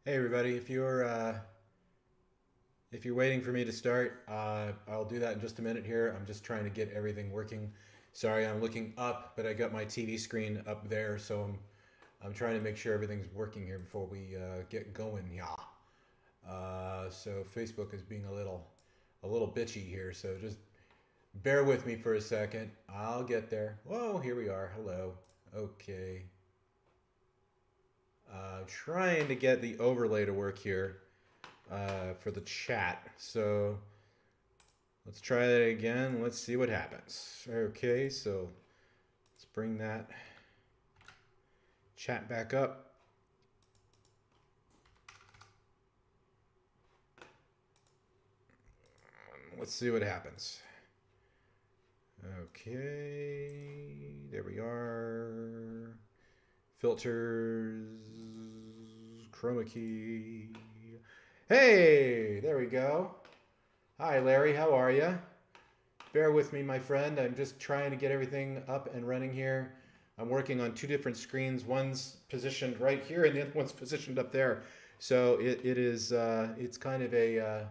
Hey everybody, if you're waiting for me to start, I'll do that in just a minute here. I'm just trying to get everything working. Sorry, I'm looking up, but I got my TV screen up there, so I'm trying to make sure everything's working here before we get going. Yeah. So Facebook is being a little bitchy here, so just bear with me for a second. I'll get there. Whoa, here we are. Hello. Okay. Trying to get the overlay to work here for the chat. So let's try that again. Let's see what happens. Okay, so let's bring that chat back up. Let's see what happens. Okay, there we are. Filters, chroma key. Hey, there we go. Hi, Larry, how are you? Bear with me, my friend. I'm just trying to get everything up and running here. I'm working on two different screens. One's positioned right here, and the other one's positioned up there. So it's kind of a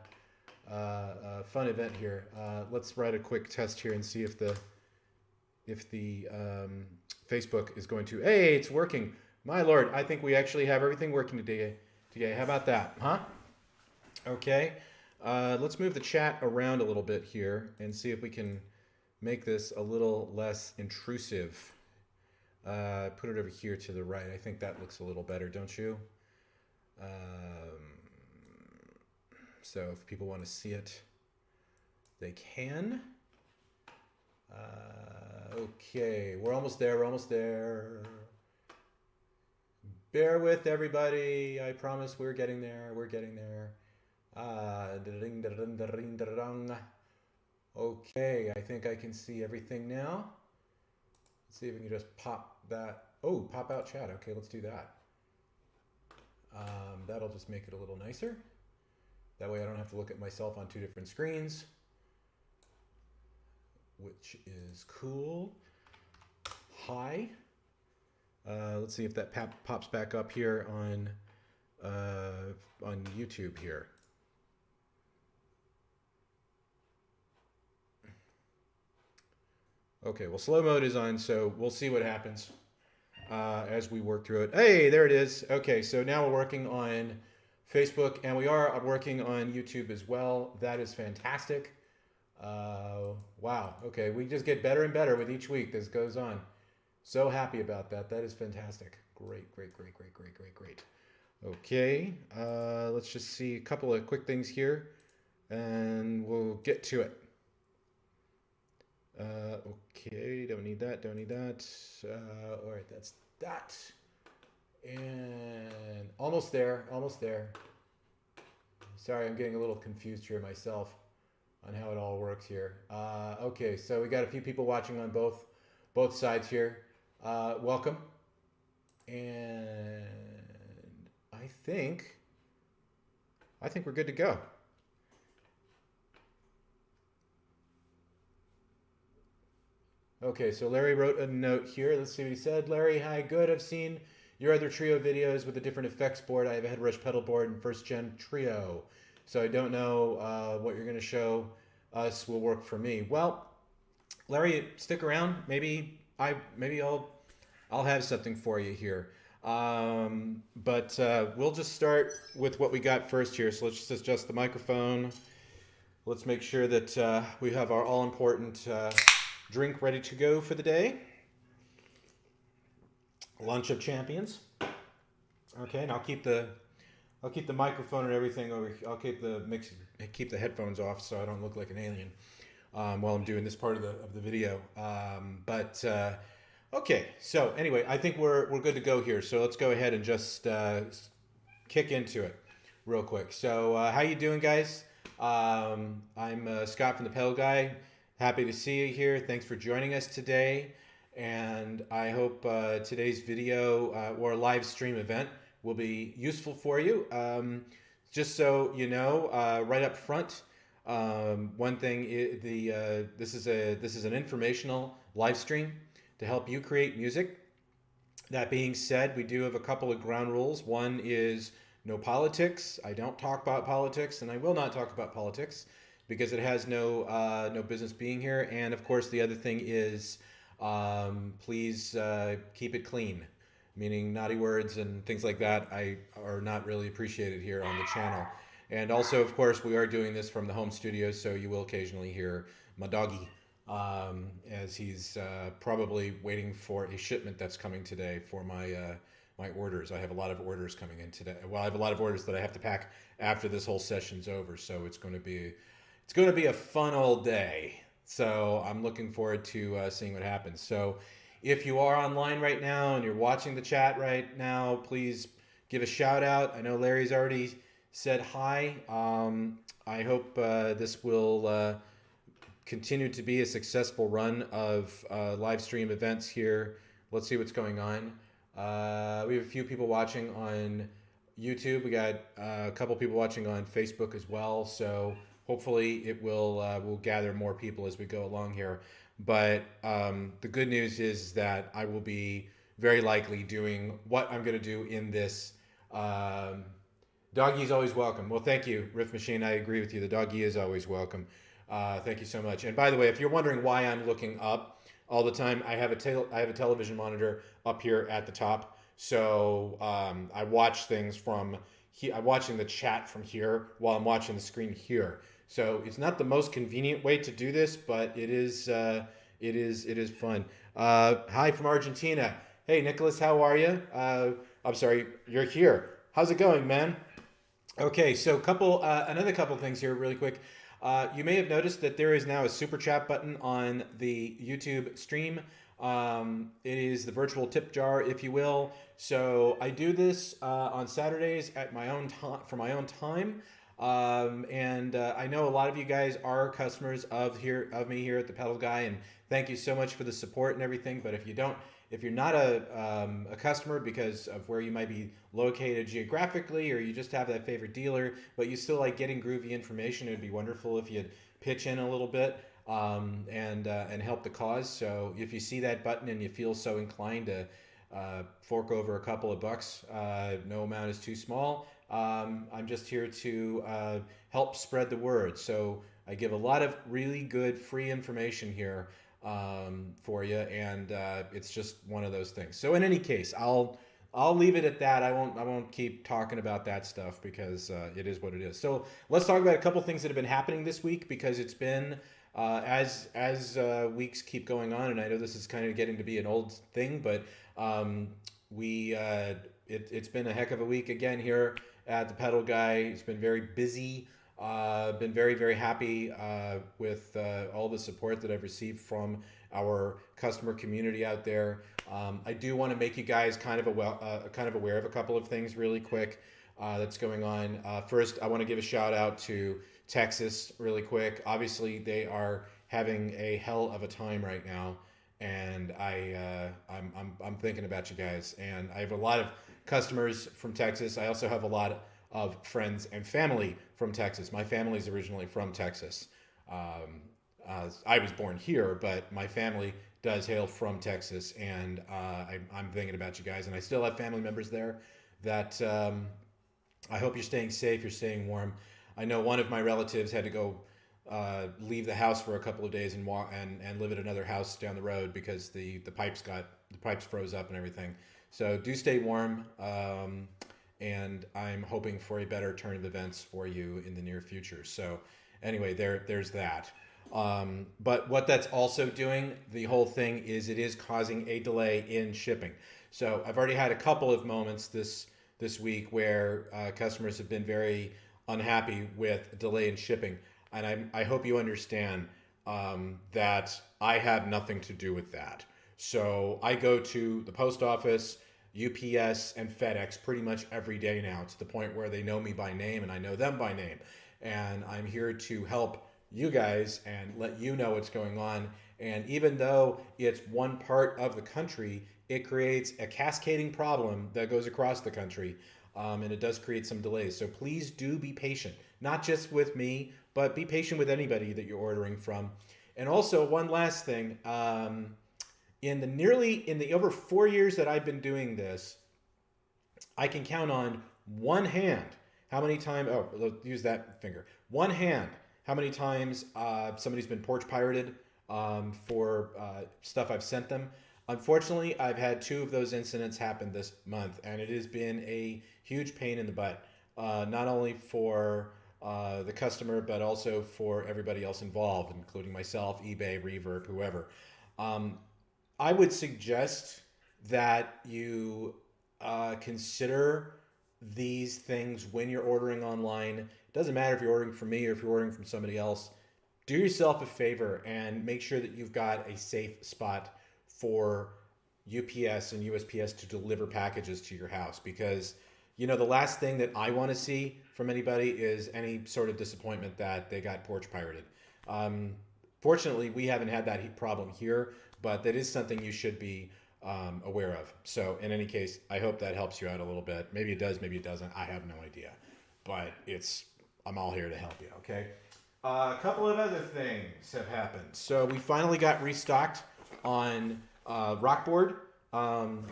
fun event here. Let's write a quick test here and see if the Facebook is going to. Hey, it's working. My lord, I think we actually have everything working today. How about that, huh? Okay. Let's move the chat around a little bit here and see if we can make this a little less intrusive. Put it over here to the right. I think that looks a little better, don't you? So if people want to see it, they can. Okay, we're almost there. We're almost there. Bear with everybody. I promise we're getting there. We're getting there. Okay, I think I can see everything now. Let's see if we can just pop that. Oh, pop out chat. Okay, let's do that. That'll just make it a little nicer. That way I don't have to look at myself on two different screens, which is cool. Hi. Let's see if that pops back up here on YouTube here. Okay, well, slow mode is on, so we'll see what happens as we work through it. Hey, there it is. Okay, so now we're working on Facebook, and we are working on YouTube as well. That is fantastic. Wow. Okay, we just get better and better with each week this goes on. So happy about that. That is fantastic. Great, great, great, great, great, great, great. Okay, let's just see a couple of quick things here, and we'll get to it. Okay, don't need that, don't need that. All right, that's that. And almost there, almost there. Sorry, I'm getting a little confused here myself on how it all works here. Okay, so we got a few people watching on both sides here. Welcome. And I think we're good to go. Okay, so Larry wrote a note here. Let's see what he said. Larry, hi, good. I've seen your other Trio videos with a different effects board. I have a HeadRush Pedalboard and first gen Trio. So I don't know what you're going to show us will work for me. Well, Larry, stick around. Maybe I'll have something for you here. But we'll just start with what we got first here. So let's just adjust the microphone. Let's make sure that we have our all-important drink ready to go for the day. Lunch of champions. Okay, and I'll keep the microphone and everything over. I'll keep the headphones off so I don't look like an alien while I'm doing this part of the video. Okay. So anyway, I think we're good to go here. So let's go ahead and just kick into it real quick. So how you doing, guys? I'm Scott from the Pedal Guy. Happy to see you here. Thanks for joining us today. And I hope today's video or live stream event will be useful for you. Just so you know, right up front, one thing this is an informational live stream to help you create music. That being said, we do have a couple of ground rules. One is no politics. I don't talk about politics, and I will not talk about politics because it has no business being here. And of course, the other thing is, please keep it clean, meaning naughty words and things like that are not really appreciated here on the channel. And also, of course, we are doing this from the home studio, so you will occasionally hear my doggy as he's probably waiting for a shipment that's coming today for my orders. I have a lot of orders coming in today. Well, I have a lot of orders that I have to pack after this whole session's over, so it's going to be a fun old day. So I'm looking forward to seeing what happens. So if you are online right now and you're watching the chat right now, please give a shout out. I know Larry's already said hi. I hope this will continue to be a successful run of live stream events here. Let's see what's going on. We have a few people watching on YouTube. We got a couple people watching on Facebook as well. So hopefully it will gather more people as we go along here. But the good news is that I will be very likely doing what I'm going to do in this. Doggy is always welcome. Well, thank you, Riff Machine. I agree with you. The doggy is always welcome. Thank you so much. And by the way, if you're wondering why I'm looking up all the time, I have a television monitor up here at the top. So I watch things from here. I'm watching the chat from here while I'm watching the screen here. So it's not the most convenient way to do this, but it is fun. Hi from Argentina. Hey, Nicholas, how are you? I'm sorry, you're here. How's it going, man? Okay, so another couple things here really quick. You may have noticed that there is now a super chat button on the YouTube stream. It is the virtual tip jar, if you will. So I do this on Saturdays at my own time for my own time. I know a lot of you guys are customers of me here at the Pedal Guy, and thank you so much for the support and everything. But if you're not a customer because of where you might be located geographically, or you just have that favorite dealer, but you still like getting groovy information, it would be wonderful if you'd pitch in a little bit and help the cause. So if you see that button and you feel so inclined to fork over a couple of bucks, no amount is too small. I'm just here to help spread the word. So I give a lot of really good free information here for you, and it's just one of those things. So in any case, I'll leave it at that. I won't keep talking about that stuff because it is what it is. So let's talk about a couple things that have been happening this week, because it's been as weeks keep going on, and I know this is kind of getting to be an old thing, but it's been a heck of a week again here at the Pedal Guy. It's been very busy. Been very, very happy with all the support that I've received from our customer community out there. I do want to make you guys kind of aware of a couple of things really quick that's going on. First, I want to give a shout out to Texas really quick. Obviously, they are having a hell of a time right now, and I'm thinking about you guys. And I have a lot of customers from Texas. I also have a lot of friends and family from Texas. My family's originally from Texas. I was born here, but my family does hail from Texas, and I'm thinking about you guys. And I still have family members there that I hope you're staying safe, you're staying warm. I know one of my relatives had to go leave the house for a couple of days and live at another house down the road because the pipes froze up and everything. So do stay warm. And I'm hoping for a better turn of events for you in the near future. So anyway, there's that. But what that's also doing, the whole thing is it is causing a delay in shipping. So I've already had a couple of moments this week where customers have been very unhappy with delay in shipping. And I hope you understand that I have nothing to do with that. So I go to the post office, UPS, and FedEx pretty much every day now, to the point where they know me by name and I know them by name. And I'm here to help you guys and let you know what's going on. And even though it's one part of the country, it creates a cascading problem that goes across the country. And it does create some delays. So please do be patient, not just with me, but be patient with anybody that you're ordering from. And also one last thing, in the over 4 years that I've been doing this, I can count on one hand, how many times, oh, let's use that finger. One hand, how many times somebody's been porch pirated for stuff I've sent them. Unfortunately, I've had 2 of those incidents happen this month, and it has been a huge pain in the butt, not only for the customer, but also for everybody else involved, including myself, eBay, Reverb, whoever. I would suggest that you consider these things when you're ordering online. It doesn't matter if you're ordering from me or if you're ordering from somebody else. Do yourself a favor and make sure that you've got a safe spot for UPS and USPS to deliver packages to your house, because the last thing that I want to see from anybody is any sort of disappointment that they got porch pirated. Fortunately, we haven't had that problem here, but that is something you should be aware of. So in any case, I hope that helps you out a little bit. Maybe it does, maybe it doesn't. I have no idea, but I'm all here to help you. Okay. A couple of other things have happened. So we finally got restocked on Rockboard.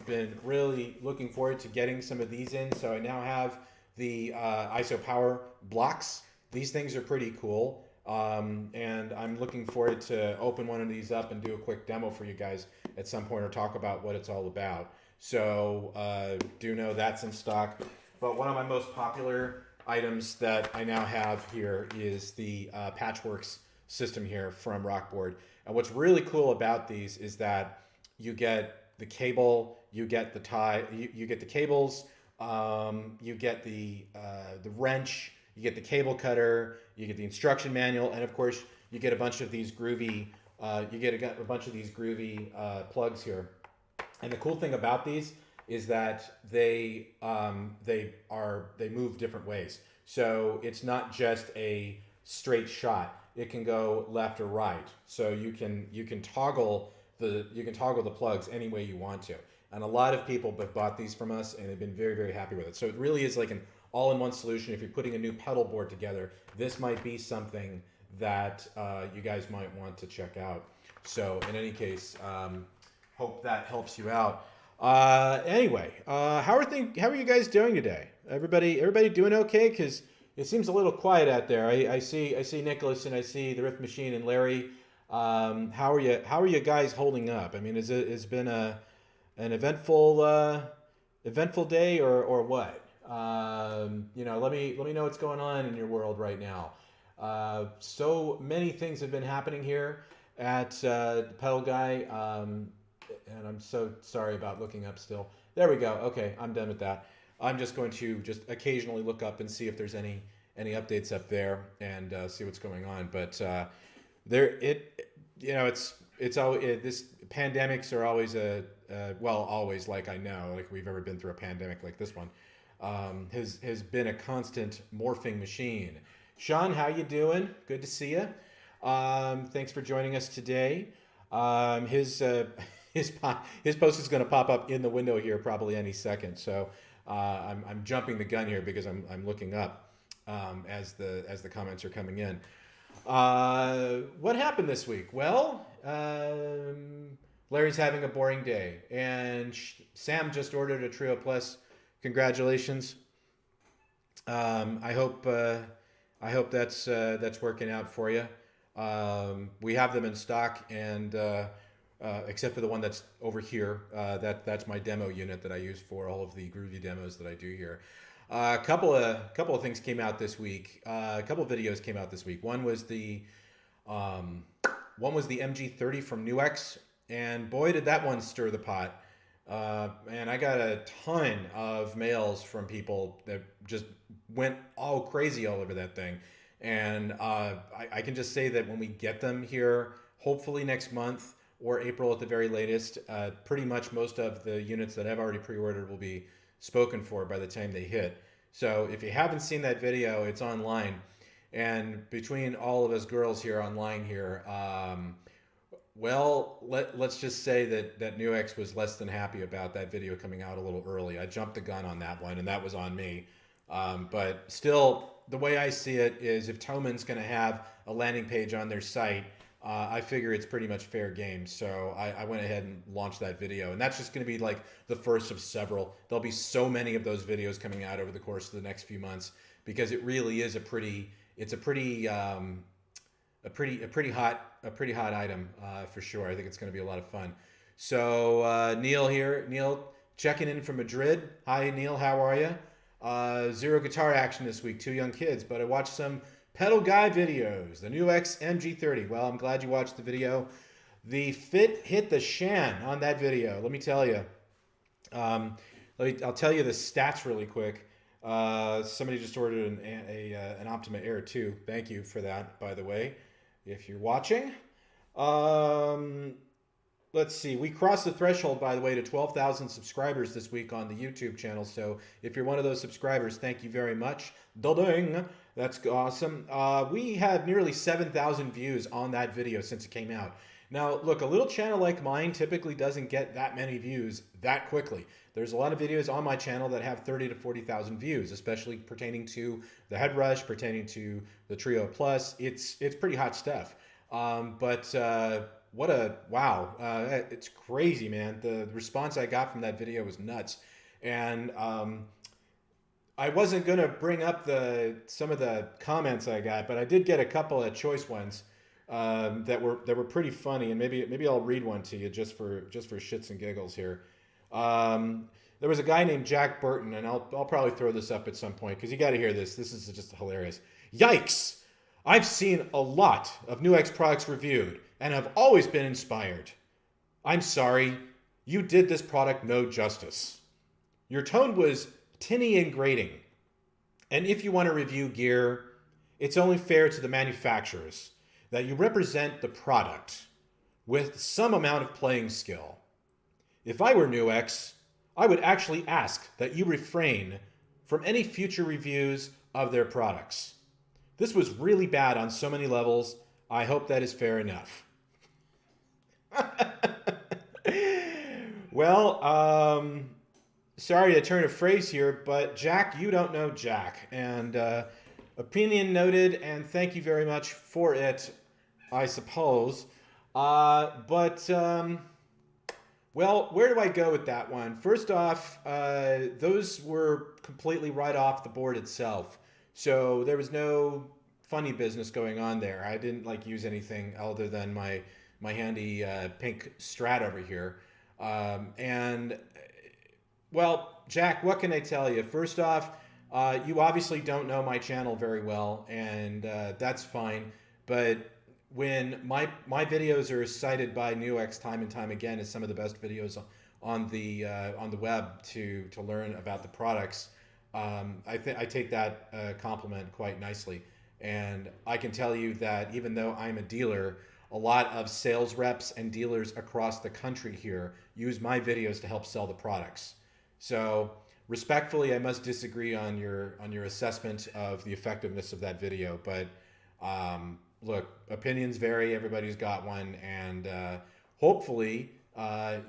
Been really looking forward to getting some of these in. So I now have the ISO Power blocks. These things are pretty cool. And I'm looking forward to open one of these up and do a quick demo for you guys at some point, or talk about what it's all about. So do know that's in stock. But one of my most popular items that I now have here is the Patchworks system here from Rockboard. And what's really cool about these is that you get the cable, you get the tie, you get the cables, you get the wrench, you get the cable cutter, you get the instruction manual, and of course you get a bunch of these groovy plugs here. And the cool thing about these is that they move different ways. So it's not just a straight shot. It can go left or right. So you can toggle the plugs any way you want to. And a lot of people have bought these from us and have been very, very happy with it. So it really is like an all-in-one solution. If you're putting a new pedal board together, this might be something that you guys might want to check out. So in any case, hope that helps you out. Anyway, how are you guys doing today? Everybody doing okay? Because it seems a little quiet out there. I see Nicholas, and I see the Riff Machine and Larry. How are you guys holding up? I mean, it's been an eventful day or what? Let me know what's going on in your world right now. So many things have been happening here at the Pedal Guy, and I'm so sorry about looking up still. There we go. Okay, I'm done with that. I'm just going to occasionally look up and see if there's any updates up there and see what's going on. But it's always this pandemics are always always like we've ever been through a pandemic like this one. Has been a constant morphing machine. Sean, how you doing? Good to see you. Thanks for joining us today. His post is going to pop up in the window here probably any second. So I'm jumping the gun here because I'm looking up as the comments are coming in. What happened this week? Well, Larry's having a boring day, and Sam just ordered a Trio Plus. Congratulations. I hope that's working out for you. We have them in stock, and except for the one that's over here, that's my demo unit that I use for all of the groovy demos that I do here. A couple of things came out this week. A couple of videos came out this week. One was the MG30 from NUX, and boy did that one stir the pot. And I got a ton of mails from people that just went all crazy all over that thing. And I can just say that when we get them here, hopefully next month or April at the very latest, pretty much most of the units that I've already pre-ordered will be spoken for by the time they hit. So if you haven't seen that video, it's online. And between all of us girls here online here, let's just say that NUX was less than happy about that video coming out a little early. I jumped the gun on that one, and that was on me. But still, the way I see it is if Thoman's going to have a landing page on their site, I figure it's pretty much fair game. So I went ahead and launched that video. And that's just going to be like the first of several. There'll be so many of those videos coming out over the course of the next few months because it really is a pretty hot item for sure. I think it's going to be a lot of fun. So Neil here, Neil checking in from Madrid. Hi Neil, how are you? Zero guitar action this week. 2 young kids, but I watched some pedal guy videos. The new X MG30. Well, I'm glad you watched the video. The fit hit the shan on that video. Let me tell you. I'll tell you the stats really quick. Somebody just ordered an Optima Air 2. Thank you for that, by the way, if you're watching. Let's see. We crossed the threshold, by the way, to 12,000 subscribers this week on the YouTube channel. So if you're one of those subscribers, thank you very much. Da-ding! That's awesome. We have nearly 7,000 views on that video since it came out. Now, look, a little channel like mine typically doesn't get that many views that quickly. There's a lot of videos on my channel that have 30 to 40,000 views, especially pertaining to the HeadRush, pertaining to the Trio Plus. It's pretty hot stuff. What a wow. It's crazy, man. The response I got from that video was nuts. And I wasn't going to bring up some of the comments I got, but I did get a couple of choice ones that were pretty funny, and maybe I'll read one to you just for shits and giggles here. There was a guy named Jack Burton, and I'll probably throw this up at some point because you got to hear this. This is just hilarious. Yikes! I've seen a lot of NUX products reviewed and have always been inspired. I'm sorry, you did this product no justice. Your tone was tinny and grating. And if you want to review gear, it's only fair to the manufacturers that you represent the product with some amount of playing skill. If I were NUX, I would actually ask that you refrain from any future reviews of their products. This was really bad on so many levels. I hope that is fair enough. Well, sorry to turn a phrase here, but Jack, you don't know Jack. And opinion noted, and thank you very much for it, I suppose. Well, where do I go with that one? First off, those were completely right off the board itself. So there was no funny business going on there. I didn't use anything other than my handy pink Strat over here. Well, Jack, what can I tell you? First off, you obviously don't know my channel very well, and that's fine. But when my videos are cited by NUX time and time again as some of the best videos on the web to learn about the products, I take that compliment quite nicely. And I can tell you that even though I'm a dealer, a lot of sales reps and dealers across the country here use my videos to help sell the products. So respectfully, I must disagree on your assessment of the effectiveness of that video. But look, opinions vary. Everybody's got one, and hopefully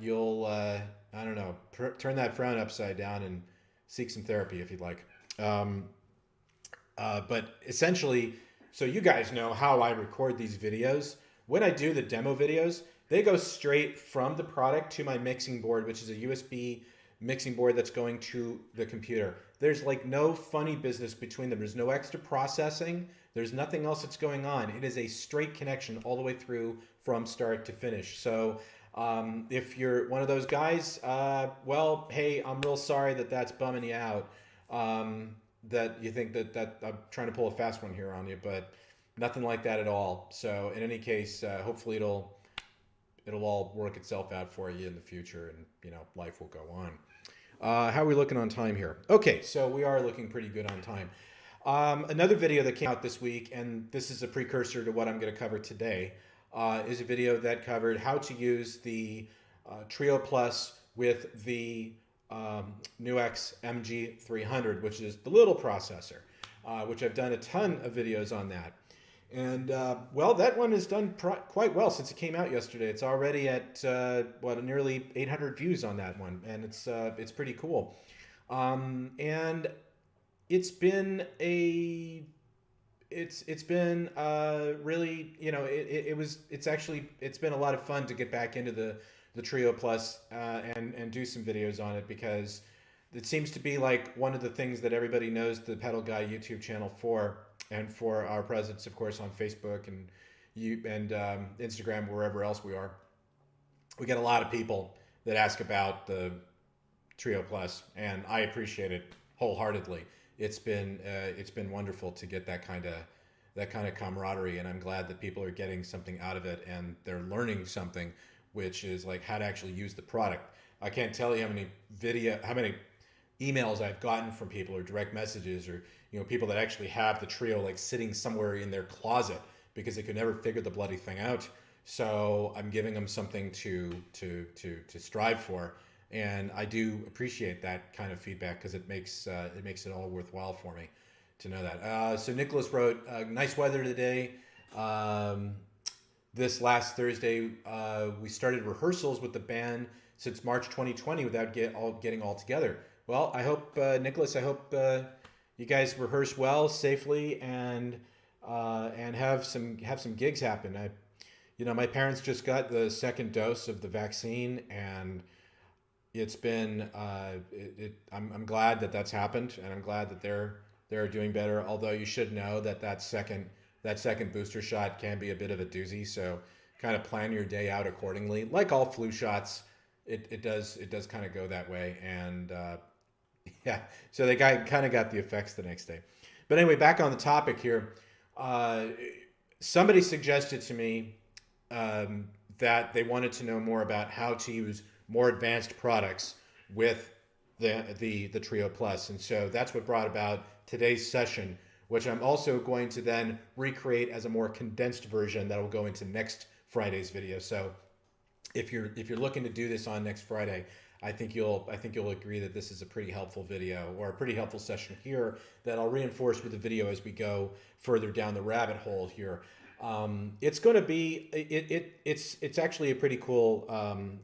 you'll I don't know, turn that frown upside down and seek some therapy if you'd like. But essentially, so you guys know how I record these videos. When I do the demo videos, they go straight from the product to my mixing board, which is a USB mixing board that's going to the computer. There's no funny business between them. There's no extra processing. There's nothing else that's going on. It is a straight connection all the way through from start to finish. So if you're one of those guys, well, hey, I'm real sorry that that's bumming you out. That you think that I'm trying to pull a fast one here on you, but nothing like that at all. So in any case, hopefully it'll all work itself out for you in the future, and life will go on. How are we looking on time here? Okay, so we are looking pretty good on time. Another video that came out this week, and this is a precursor to what I'm going to cover today, is a video that covered how to use the Trio Plus with the NUX MG300, which is the little processor, which I've done a ton of videos on that. And well, that one has done quite well since it came out yesterday. It's already at nearly 800 views on that one, and it's pretty cool. And it's been it's been really, you know, it's been a lot of fun to get back into the Trio Plus and do some videos on it, because it seems to be like one of the things that everybody knows the Pedal Guy YouTube channel for, and for our presence, of course, on Facebook and Instagram, wherever else we are. We get a lot of people that ask about the Trio Plus, and I appreciate it wholeheartedly. It's been wonderful to get that kind of camaraderie, and I'm glad that people are getting something out of it, and they're learning something, which is like how to actually use the product. I can't tell you how many emails I've gotten from people, or direct messages, or people that actually have the Trio like sitting somewhere in their closet because they could never figure the bloody thing out. So I'm giving them something to strive for, and I do appreciate that kind of feedback, because it makes it all worthwhile for me to know that. So Nicholas wrote, nice weather today. This last Thursday, we started rehearsals with the band since March 2020 without getting all together. Well, I hope, Nicholas, I hope you guys rehearse well, safely, and have some gigs happen. My parents just got the second dose of the vaccine, and it's been I'm glad that that's happened, and I'm glad that they're doing better. Although you should know that second booster shot can be a bit of a doozy, so kind of plan your day out accordingly. Like all flu shots, it does kind of go that way, and yeah, so they kind of got the effects the next day. But anyway, back on the topic here. Somebody suggested to me that they wanted to know more about how to use more advanced products with the Trio Plus, and so that's what brought about today's session, which I'm also going to then recreate as a more condensed version that will go into next Friday's video. So if you're looking to do this on next Friday, I think you'll agree that this is a pretty helpful video, or a pretty helpful session here, that I'll reinforce with the video as we go further down the rabbit hole here. It's going to be it's actually a pretty cool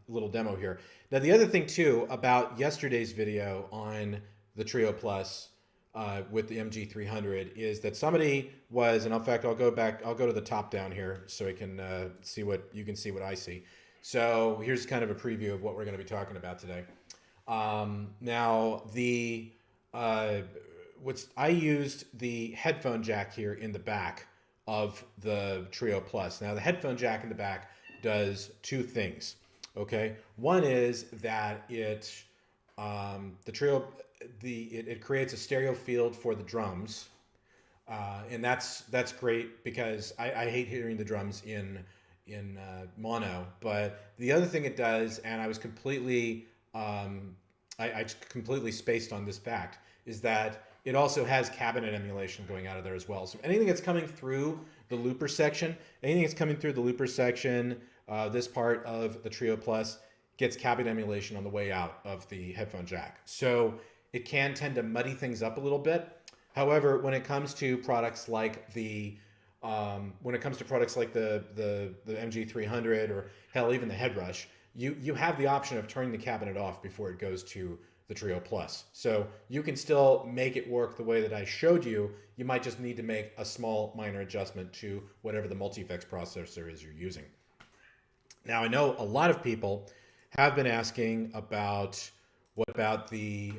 little demo here. Now, the other thing too about yesterday's video on the Trio Plus with the MG300 is that somebody was, and in fact I'll go to the top down here so you can see what I see. So here's kind of a preview of what we're going to be talking about today. Now I used the headphone jack here in the back of the Trio Plus. Now the headphone jack in the back does two things. Okay, one is that it creates a stereo field for the drums, and that's great, because I hate hearing the drums in mono. But the other thing it does, and I was completely I completely spaced on this fact, is that it also has cabinet emulation going out of there as well. So anything that's coming through the looper section, this part of the Trio Plus gets cabinet emulation on the way out of the headphone jack. So it can tend to muddy things up a little bit. However, when it comes to products like the MG300, or hell, even the HeadRush, you have the option of turning the cabinet off before it goes to the Trio Plus. So you can still make it work the way that I showed you. You might just need to make a small minor adjustment to whatever the multi-effects processor is you're using. Now, I know a lot of people have been asking about what about the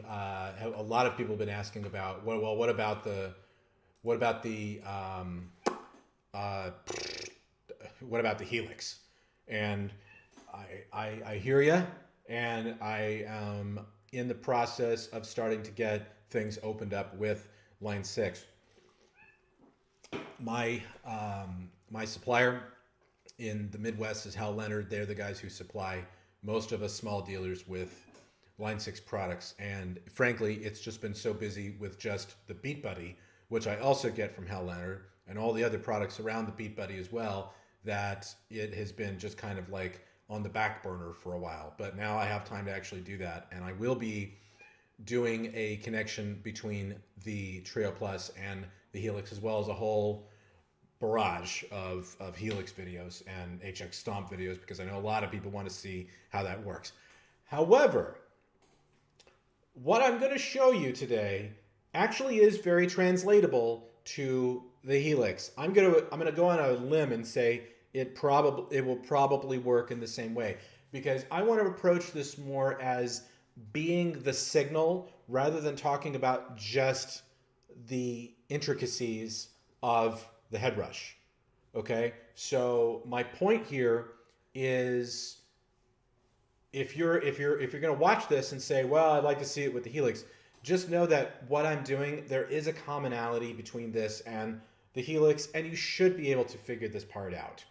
Helix? And I hear you, and I am in the process of starting to get things opened up with Line 6. My supplier in the Midwest is Hal Leonard. They're the guys who supply most of us small dealers with Line 6 products, and frankly, it's just been so busy with just the Beat Buddy, which I also get from Hal Leonard, and all the other products around the Beat Buddy as well, that it has been just kind of like on the back burner for a while. But now I have time to actually do that, and I will be doing a connection between the Trio Plus and the Helix, as well as a whole barrage of Helix videos and HX Stomp videos, because I know a lot of people want to see how that works. However, what I'm going to show you today actually is very translatable to the Helix. I'm gonna go on a limb and say it will probably work in the same way, because I want to approach this more as being the signal rather than talking about just the intricacies of the HeadRush. Okay, so my point here is, if you're going to watch this and say, well, I'd like to see it with the Helix, just know that what I'm doing, there is a commonality between this and the Helix, and you should be able to figure this part out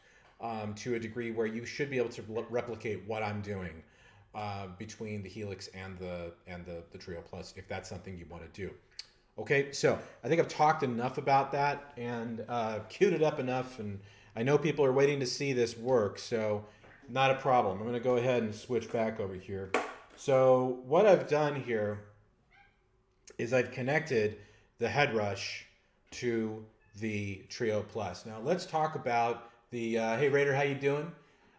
to a degree where you should be able to replicate what I'm doing between the Helix and the Trio Plus, if that's something you want to do. Okay, so I think I've talked enough about that and queued it up enough, and I know people are waiting to see this work, so not a problem. I'm going to go ahead and switch back over here. So what I've done here is I've connected the HeadRush to the Trio Plus. Now let's talk about the, hey Raider, how you doing?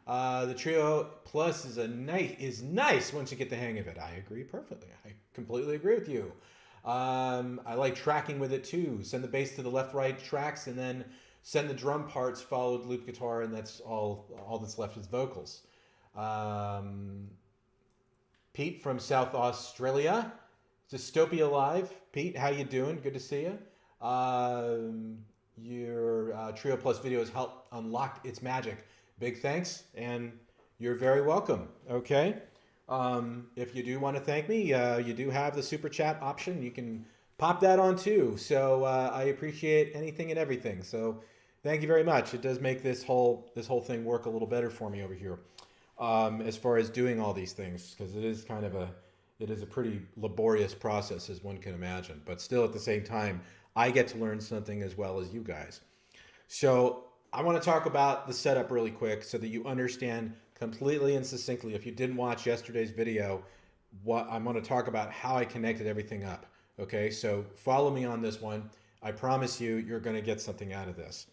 The Trio Plus is nice once you get the hang of it. I agree perfectly. I completely agree with you. I like tracking with it too. Send the bass to the left-right tracks, and then send the drum parts followed loop guitar, and that's all that's left is vocals. Pete from South Australia. Dystopia Live. Pete, how you doing? Good to see you. Your Trio Plus videos helped unlock its magic. Big thanks, and you're very welcome. Okay. If you do want to thank me, you do have the super chat option. You can pop that on too. So I appreciate anything and everything. So thank you very much. It does make this whole thing work a little better for me over here, as far as doing all these things, because it is kind of a pretty laborious process, as one can imagine. But still, at the same time, I get to learn something as well as you guys. So I want to talk about the setup really quick so that you understand completely and succinctly, if you didn't watch yesterday's video, what I'm going to talk about, how I connected everything up. Okay, so follow me on this one. I promise you're going to get something out of this.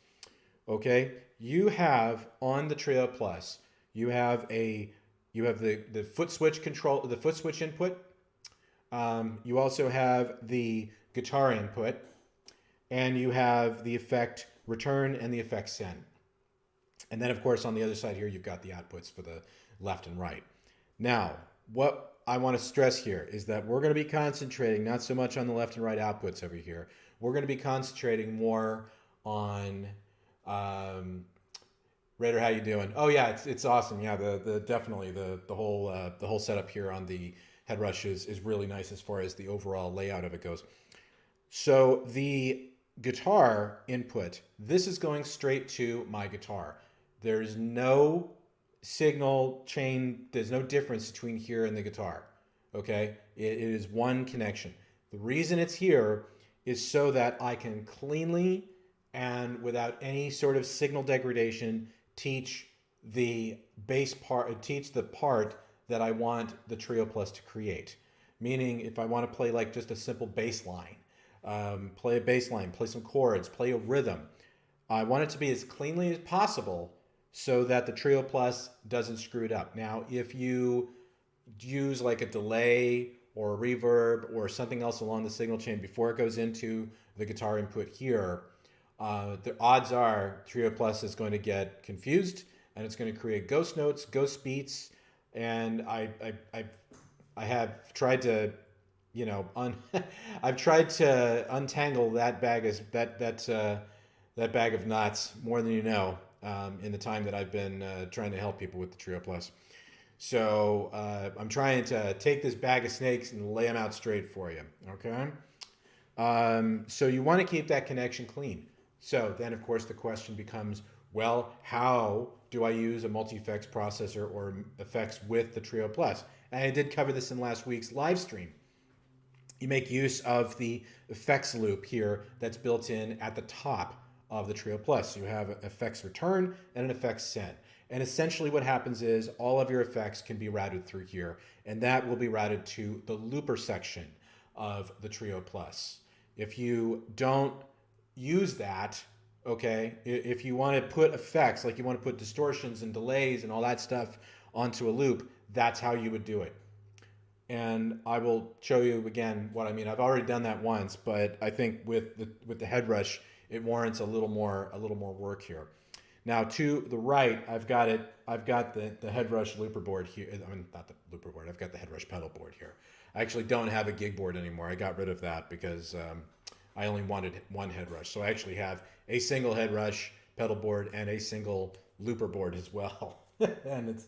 Okay, you have on the Trio Plus, you have the foot switch control, the foot switch input. You also have the guitar input, and you have the effect return and the effect send. And then, of course, on the other side here, you've got the outputs for the left and right. Now, what I want to stress here is that we're going to be concentrating not so much on the left and right outputs over here. We're going to be concentrating more on Raider, how you doing? Oh yeah, it's awesome. Yeah, definitely the whole setup here on the HeadRush is really nice as far as the overall layout of it goes. So the guitar input, this is going straight to my guitar. There's no signal chain, there's no difference between here and the guitar. Okay, it is one connection. The reason it's here is so that I can cleanly and without any sort of signal degradation teach the bass part, teach the part that I want the Trio Plus to create. Meaning, if I want to play like just a simple bass line, play a bass line, play some chords, play a rhythm, I want it to be as cleanly as possible so that the Trio Plus doesn't screw it up. Now, if you use like a delay or a reverb or something else along the signal chain before it goes into the guitar input here, the odds are Trio Plus is going to get confused, and it's going to create ghost notes, ghost beats, and I have tried to, you know, I've tried to untangle that bag that bag of knots more than you know in the time that I've been trying to help people with the Trio Plus. So I'm trying to take this bag of snakes and lay them out straight for you. Okay. So you want to keep that connection clean. So then, of course, the question becomes, well, how do I use a multi-effects processor or effects with the Trio Plus? And I did cover this in last week's live stream. You make use of the effects loop here that's built in at the top of the Trio Plus. You have effects return and an effects send. And essentially what happens is all of your effects can be routed through here, and that will be routed to the looper section of the Trio Plus. If you don't use that, okay, if you want to put effects, like you want to put distortions and delays and all that stuff onto a loop, that's how you would do it. And I will show you again what I mean. I've already done that once, but I think with the HeadRush, it warrants a little more work here. Now to the right, I've got the HeadRush looper board here. I mean, not the looper board. I've got the HeadRush pedal board here. I actually don't have a gig board anymore. I got rid of that because I only wanted one HeadRush. So I actually have a single HeadRush pedal board and a single looper board as well. And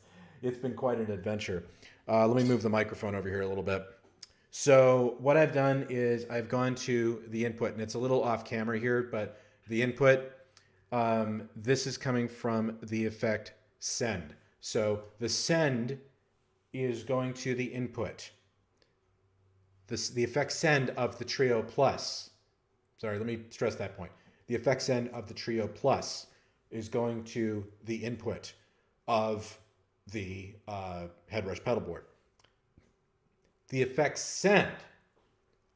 it's been quite an adventure. Let me move the microphone over here a little bit. So what I've done is I've gone to the input, and it's a little off camera here, but the input, this is coming from the effect send. So the send is going to the input. The effect send of the Trio Plus. Sorry, let me stress that point. The effect send of the Trio Plus is going to the input of the HeadRush pedalboard. The effect send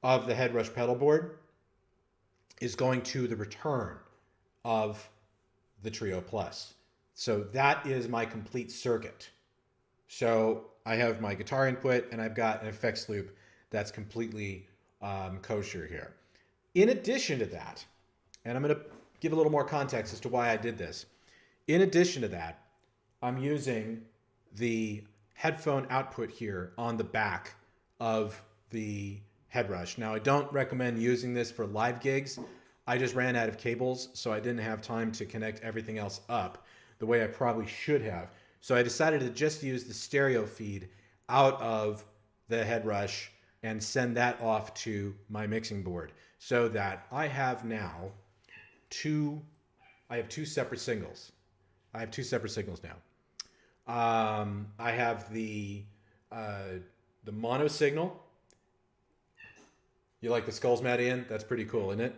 of the HeadRush pedalboard is going to the return of the Trio Plus. So that is my complete circuit. So I have my guitar input and I've got an effects loop that's completely kosher here. In addition to that, and I'm going to give a little more context as to why I did this. In addition to that, I'm using the headphone output here on the back of the HeadRush. Now, I don't recommend using this for live gigs. I just ran out of cables, so I didn't have time to connect everything else up the way I probably should have. So I decided to just use the stereo feed out of the HeadRush and send that off to my mixing board so that I have now two separate signals. I have two separate signals now. I have the mono signal. You like the skulls, Maddie? That's pretty cool, isn't it?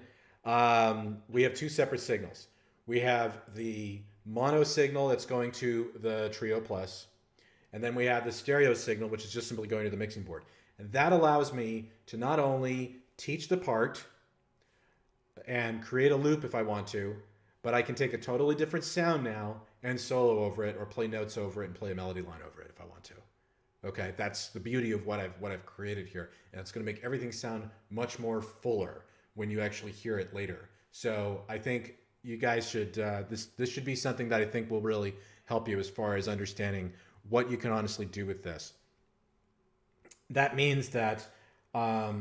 We have two separate signals. We have the mono signal that's going to the Trio Plus, and then we have the stereo signal, which is just simply going to the mixing board. And that allows me to not only teach the part and create a loop if I want to, but I can take a totally different sound now and solo over it, or play notes over it and play a melody line over it if I want to. Okay, that's the beauty of what I've created here, and it's going to make everything sound much more fuller when you actually hear it later. So I think you guys should this should be something that I think will really help you as far as understanding what you can honestly do with this. That means that I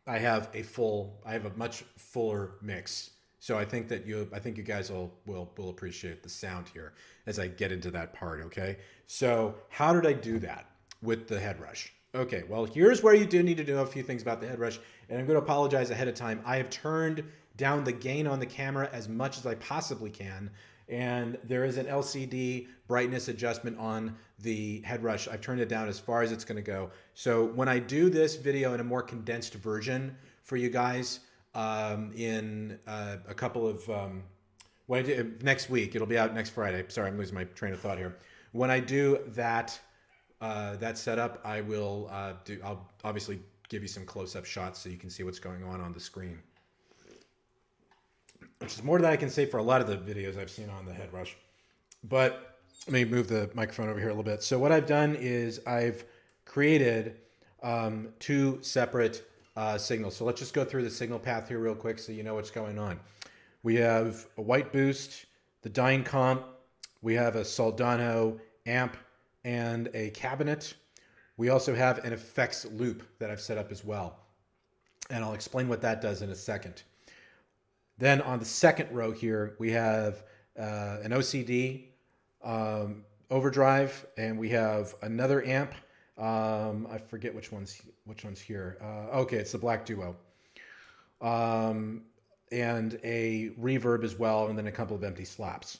have a much fuller mix. So I think you guys will appreciate the sound here as I get into that part, okay? So how did I do that with the HeadRush? Okay, well, here's where you do need to know a few things about the HeadRush, and I'm going to apologize ahead of time. I have turned down the gain on the camera as much as I possibly can, and there is an LCD brightness adjustment on the HeadRush. I've turned it down as far as it's going to go. So when I do this video in a more condensed version for you guys, in a couple of next week, it'll be out next Friday. Sorry, I'm losing my train of thought here. When I do that setup, I'll obviously give you some close-up shots so you can see what's going on the screen, which is more than I can say for a lot of the videos I've seen on the HeadRush. But let me move the microphone over here a little bit. So what I've done is I've created two separate signals. So let's just go through the signal path here real quick so you know what's going on. We have a white boost, the dyne comp, we have a Soldano amp and a cabinet. We also have an effects loop that I've set up as well. And I'll explain what that does in a second. Then on the second row here, we have an OCD overdrive, and we have another amp. I forget which one's here. Okay, it's the Black Duo. And a reverb as well, and then a couple of empty slaps.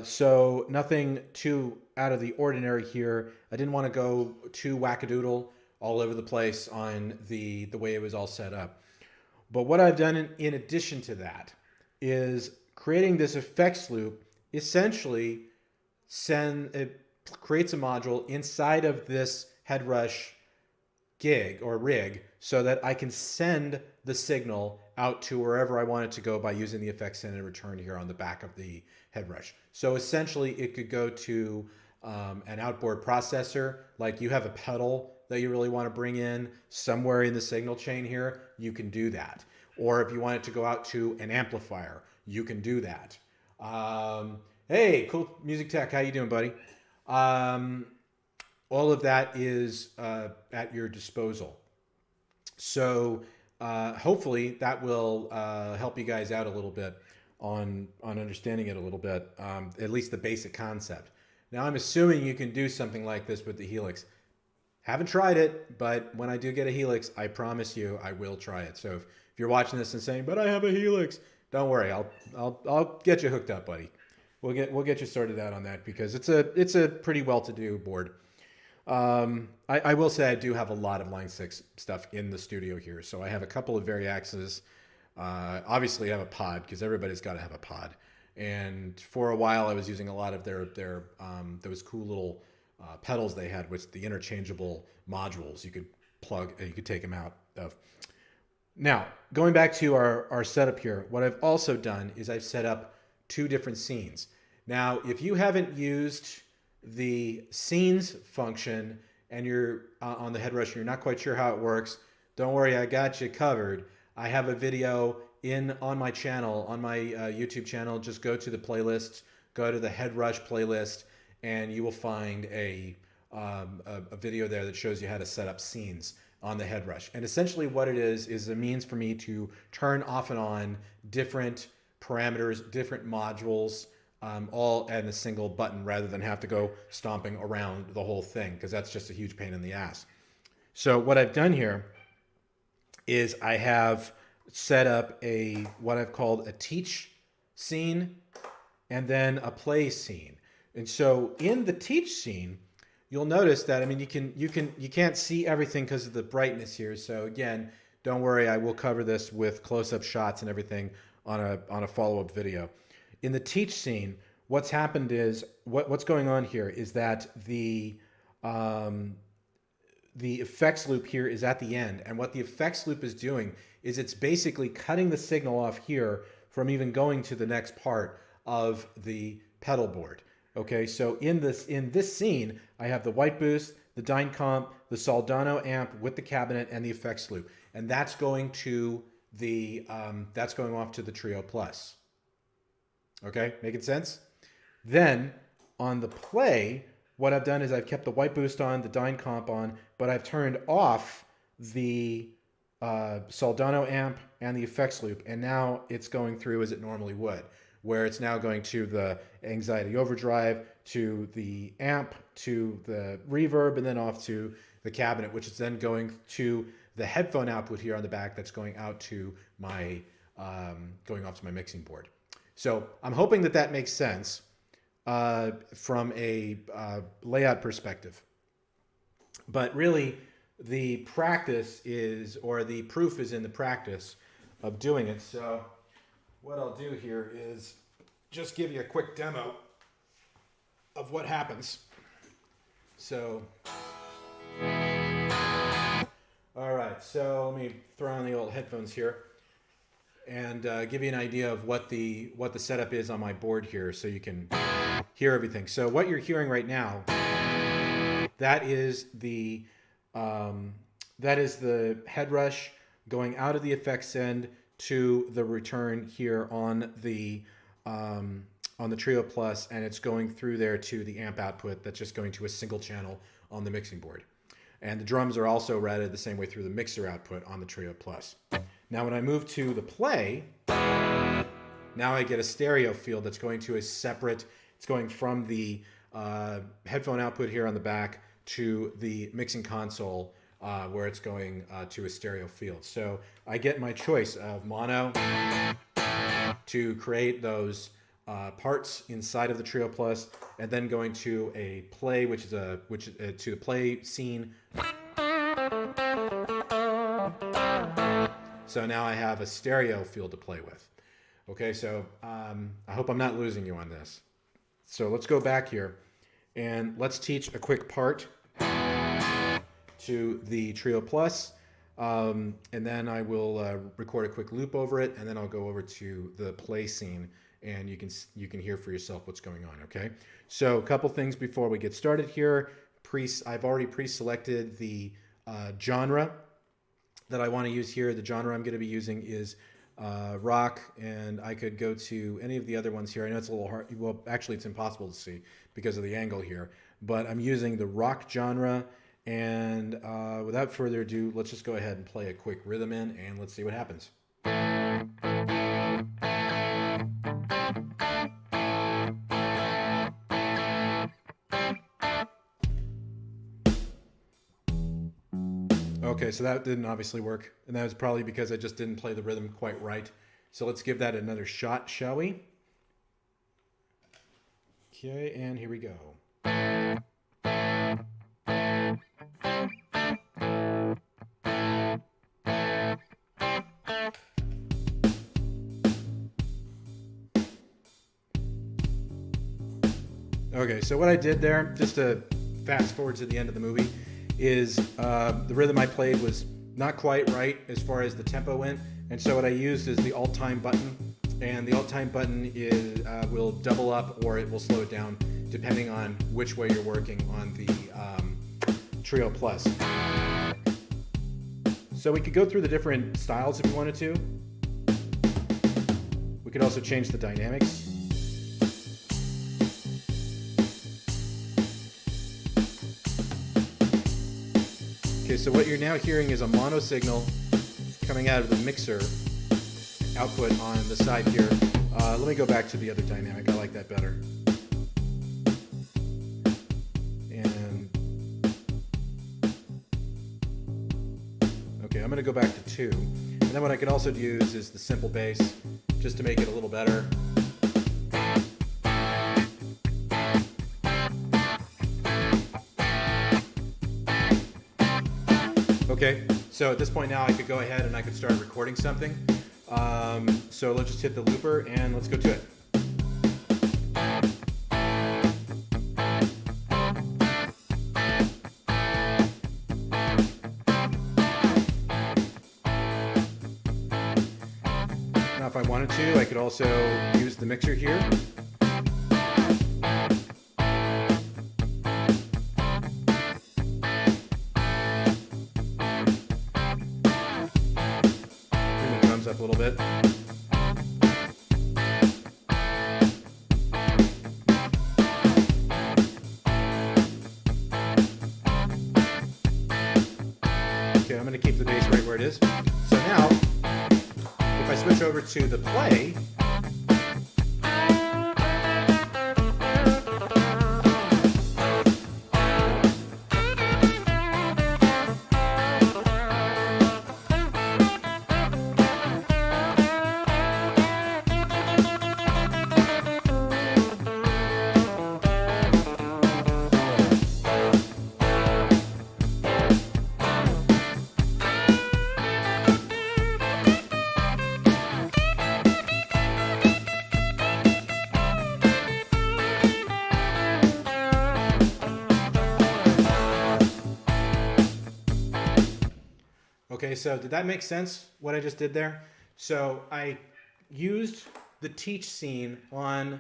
So nothing too out of the ordinary here. I didn't want to go too wackadoodle all over the place on the way it was all set up. But what I've done in addition to that is creating this effects loop. Essentially, it creates a module inside of this HeadRush gig or rig so that I can send the signal out to wherever I want it to go by using the effects send and return here on the back of the HeadRush. So essentially, it could go to an outboard processor. Like you have a pedal that you really want to bring in somewhere in the signal chain here, you can do that. Or if you want it to go out to an amplifier, you can do that. Hey, cool music tech. How you doing, buddy? All of that is at your disposal. So hopefully that will help you guys out a little bit on understanding it a little bit, at least the basic concept. Now I'm assuming you can do something like this with the Helix. Haven't tried it, but when I do get a Helix, I promise you I will try it. So if you're watching this and saying, "But I have a Helix," don't worry, I'll get you hooked up, buddy. We'll get you sorted out on that because it's a pretty well-to-do board. I will say I do have a lot of Line 6 stuff in the studio here. So I have a couple of Variaxes. Obviously I have a pod because everybody's got to have a pod. And for a while I was using a lot of their those cool little pedals they had with the interchangeable modules you could plug and you could take them out of. Now, going back to our setup here, what I've also done is I've set up 2 different scenes. Now, if you haven't used the scenes function and you're on the HeadRush and you're not quite sure how it works, don't worry, I got you covered. I have a video on my channel, on my YouTube channel. Just go to the playlists, go to the HeadRush playlist, and you will find a video there that shows you how to set up scenes on the HeadRush. And essentially what it is a means for me to turn off and on different parameters, different modules, all at a single button rather than have to go stomping around the whole thing, because that's just a huge pain in the ass. So what I've done here is I have set up what I've called a teach scene and then a play scene. And so in the teach scene, you'll notice that, I mean, you can't see everything because of the brightness here. So again, don't worry, I will cover this with close-up shots and everything on a follow-up video. In the teach scene, what's happened is, what's going on here is that the effects loop here is at the end. And what the effects loop is doing is it's basically cutting the signal off here from even going to the next part of the pedal board. Okay, so in this scene, I have the white boost, the Dyne comp, the Soldano amp with the cabinet and the effects loop. And that's going to that's going off to the Trio Plus. Okay, making sense? Then on the play, what I've done is I've kept the white boost on, the Dyne comp on, but I've turned off the Soldano amp and the effects loop, and now it's going through as it normally would, where it's now going to the anxiety overdrive, to the amp, to the reverb, and then off to the cabinet, which is then going to the headphone output here on the back that's going out to my going off to my mixing board. So I'm hoping that makes sense from a layout perspective. But really, the practice is, or the proof is in the practice of doing it. So what I'll do here is just give you a quick demo of what happens. So, all right, so let me throw on the old headphones here and give you an idea of what the setup is on my board here, so you can hear everything. So what you're hearing right now, that is the HeadRush going out of the effects end to the return here on the Trio Plus, and it's going through there to the amp output that's just going to a single channel on the mixing board. And the drums are also routed the same way through the mixer output on the Trio Plus. Now when I move to the play, now I get a stereo field that's going to a separate, it's going from the headphone output here on the back to the mixing console where it's going to a stereo field. So I get my choice of mono to create those parts inside of the Trio Plus, and then going to a play, which is to the play scene. So now I have a stereo field to play with. Okay, so I hope I'm not losing you on this. So let's go back here and let's teach a quick part to the Trio Plus, and then I will record a quick loop over it, and then I'll go over to the play scene, and you can hear for yourself what's going on. Okay, so a couple things before we get started here. I've already pre-selected the genre that I want to use here. The genre I'm going to be using is rock, and I could go to any of the other ones here. I know it's a little hard. Well, actually, it's impossible to see because of the angle here. But I'm using the rock genre, and without further ado, let's just go ahead and play a quick rhythm in, and let's see what happens. Okay, so that didn't obviously work, and that was probably because I just didn't play the rhythm quite right. So let's give that another shot, shall we? Okay, and here we go. Okay, so what I did there, just to fast forward to the end of the movie, is the rhythm I played was not quite right as far as the tempo went, and so what I used is the alt-time button, and the alt-time button is will double up or it will slow it down depending on which way you're working on the Trio Plus. So we could go through the different styles if you wanted to. We could also change the dynamics. Okay, so what you're now hearing is a mono signal coming out of the mixer output on the side here. Let me go back to the other dynamic. I like that better. And okay, I'm going to go back to 2. And then what I could also use is the simple bass just to make it a little better. Okay, so at this point now I could go ahead and I could start recording something. So let's just hit the looper and let's go to it. Now if I wanted to, I could also use the mixer here. Up a little bit. Okay, I'm going to keep the bass right where it is. So now, if I switch over to the play, okay, so did that make sense, what I just did there? So I used the teach scene on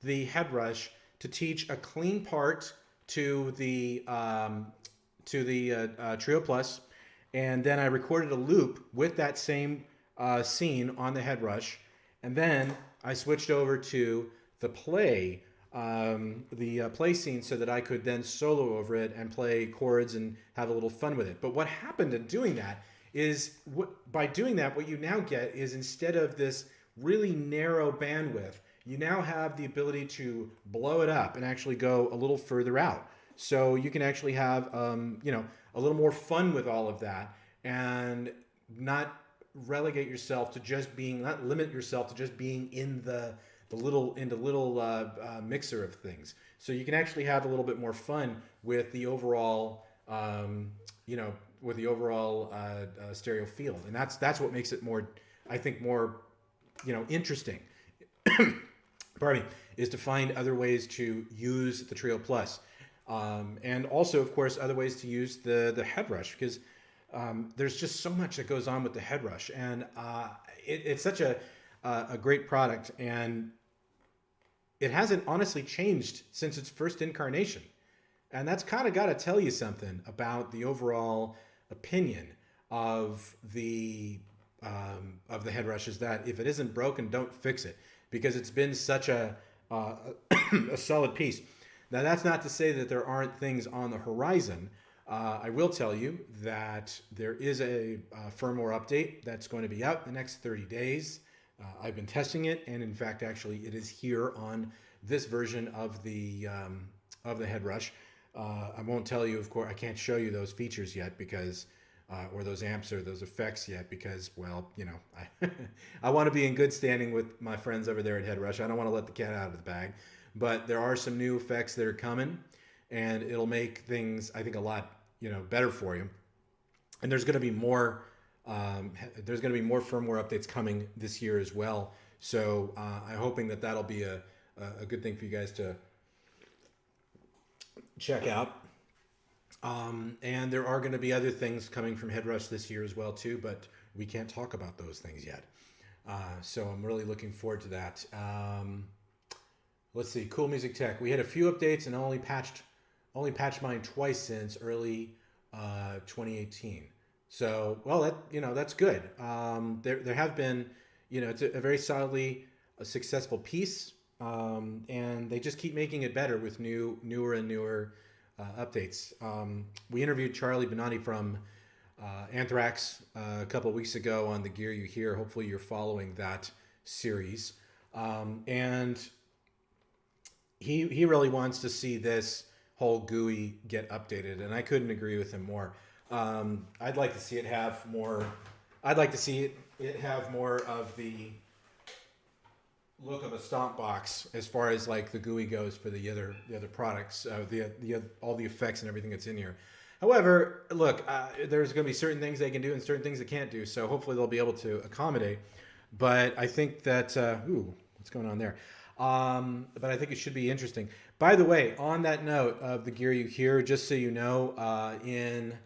the HeadRush to teach a clean part to the Trio Plus, and then I recorded a loop with that same scene on the HeadRush, and then I switched over to the play play scene so that I could then solo over it and play chords and have a little fun with it. But what happened in doing that is, by doing that, what you now get is, instead of this really narrow bandwidth, you now have the ability to blow it up and actually go a little further out. So you can actually have, you know, a little more fun with all of that, and not relegate yourself to just being, not limit yourself to just being in the little mixer of things. So you can actually have a little bit more fun with the overall, you know, with the overall stereo field, and that's what makes it more, I think, more, you know, interesting. Pardon me, is to find other ways to use the Trio Plus, and also, of course, other ways to use the HeadRush, because there's just so much that goes on with the HeadRush, and it's such a great product, and it hasn't honestly changed since its first incarnation. And that's kind of got to tell you something about the overall opinion of the HeadRush is that if it isn't broken, don't fix it, because it's been such a a solid piece. Now, that's not to say that there aren't things on the horizon. I will tell you that there is a firmware update that's going to be out the next 30 days. I've been testing it, and in fact, actually, it is here on this version of the HeadRush. I won't tell you, of course, I can't show you those features yet because, or those amps or those effects yet because, well, you know, I want to be in good standing with my friends over there at HeadRush. I don't want to let the cat out of the bag, but there are some new effects that are coming, and it'll make things, I think, a lot, you know, better for you. And there's going to be more. There's going to be more firmware updates coming this year as well. So I'm hoping that that'll be a good thing for you guys to check out. And there are going to be other things coming from HeadRush this year as well too, but we can't talk about those things yet. So I'm really looking forward to that. Let's see, Cool Music Tech. We had a few updates and only patched mine twice since early 2018. So, well, that, you know, that's good. There have been, you know, it's a very solidly successful piece, and they just keep making it better with newer and newer updates. We interviewed Charlie Benatti from Anthrax a couple of weeks ago on the Gear You Hear. Hopefully, you're following that series, and he really wants to see this whole GUI get updated, and I couldn't agree with him more. I'd like to see it have more. I'd like to see it have more of the look of a stomp box as far as like the GUI goes for the other products, all the effects and everything that's in here. However, look, there's going to be certain things they can do and certain things they can't do. So hopefully they'll be able to accommodate. But I think that what's going on there? But I think it should be interesting. By the way, on that note of the Gear You Hear, just so you know, in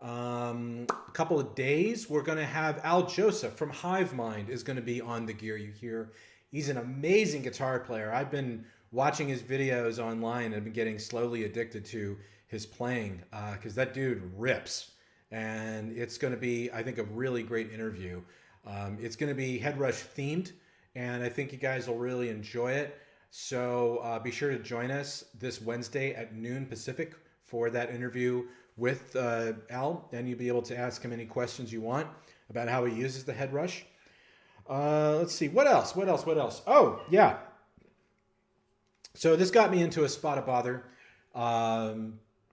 a couple of days, we're going to have Al Joseph from Hive Mind is going to be on the Gear You Hear. He's an amazing guitar player. I've been watching his videos online and I've been getting slowly addicted to his playing because that dude rips. And it's going to be, I think, a really great interview. It's going to be HeadRush themed, and I think you guys will really enjoy it. So be sure to join us this Wednesday at noon Pacific for that interview with Al, and you'll be able to ask him any questions you want about how he uses the HeadRush. Let's see, what else? Oh, yeah. So this got me into a spot of bother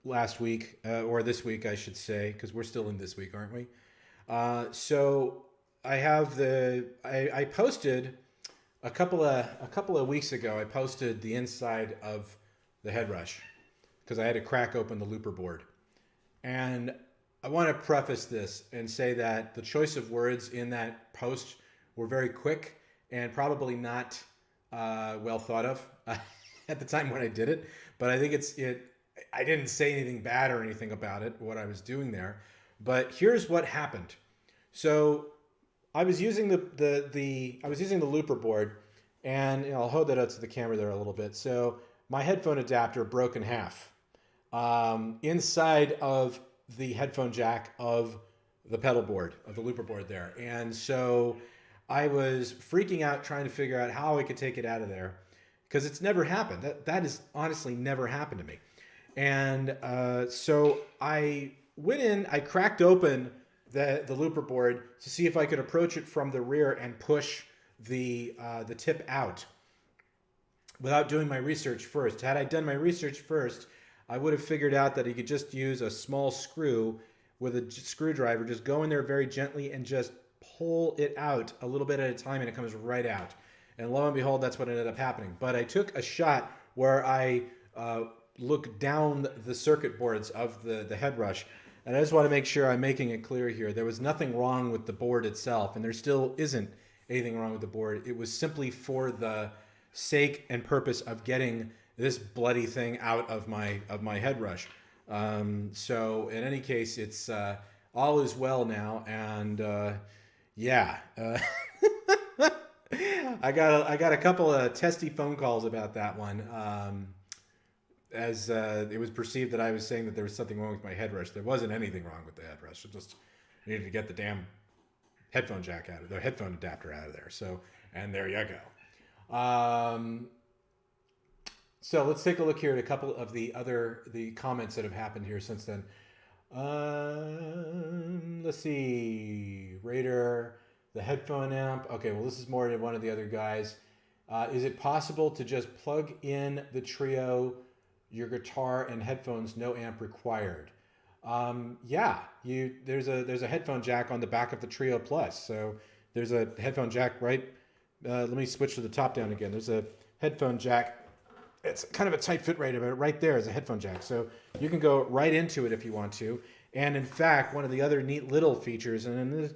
last week, or this week, I should say, because we're still in this week, aren't we? So I have I posted a couple of weeks ago. I posted the inside of the HeadRush because I had to crack open the looper board, and I want to preface this and say that the choice of words in that post were very quick and probably not well thought of at the time when I did it. But I think I didn't say anything bad or anything about it, what I was doing there. But here's what happened. So I was using the looper board, and I'll hold that up to the camera there a little bit. So my headphone adapter broke in half inside of the headphone jack of the pedal board, of the looper board there. And so I was freaking out trying to figure out how I could take it out of there because it's never happened. That has honestly never happened to me. And so I went in, I cracked open the looper board to see if I could approach it from the rear and push the tip out without doing my research first. Had I done my research first, I would have figured out that you could just use a small screw with a screwdriver, just go in there very gently and just pull it out a little bit at a time, and it comes right out. And lo and behold, that's what ended up happening. But I took a shot where I looked down the circuit boards of the HeadRush, and I just want to make sure I'm making it clear here. There was nothing wrong with the board itself, and there still isn't anything wrong with the board. It was simply for the sake and purpose of getting this bloody thing out of my HeadRush. So in any case, it's all is well now, and yeah. I got a couple of testy phone calls about that one, as it was perceived that I was saying that there was something wrong with my HeadRush. There wasn't anything wrong with the HeadRush. So just I needed to get the damn headphone jack out of the headphone adapter out of there. So, and there you go. So let's take a look here at a couple of the comments that have happened here since then. Let's see. Raider, the headphone amp. Okay, well, this is more than one of the other guys. Is it possible to just plug in the Trio, your guitar and headphones, no amp required? Yeah, there's a headphone jack on the back of the Trio Plus. So there's a headphone jack right. Let me switch to the top down again. There's a headphone jack. It's kind of a tight fit right there is a headphone jack. So you can go right into it if you want to. And in fact, one of the other neat little features, and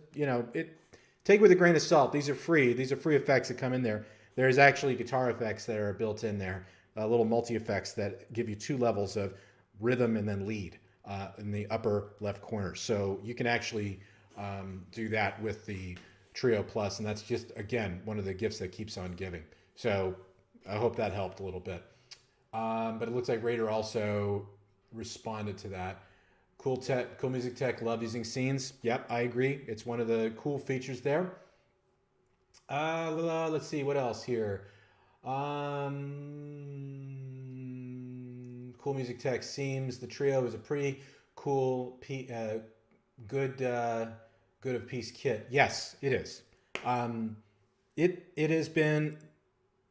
take it with a grain of salt. These are free. These are free effects that come in there. There's actually guitar effects that are built in there, little multi-effects that give you 2 levels of rhythm and then lead in the upper left corner. So you can actually do that with the Trio Plus, and that's just, again, one of the gifts that keeps on giving. So I hope that helped a little bit. But it looks like Raider also responded to that. Cool Music Tech, love using scenes. Yep, I agree. It's one of the cool features there. Let's see, what else here? Cool Music Tech seems the Trio is a pretty cool, good of piece kit. Yes, it is. It has been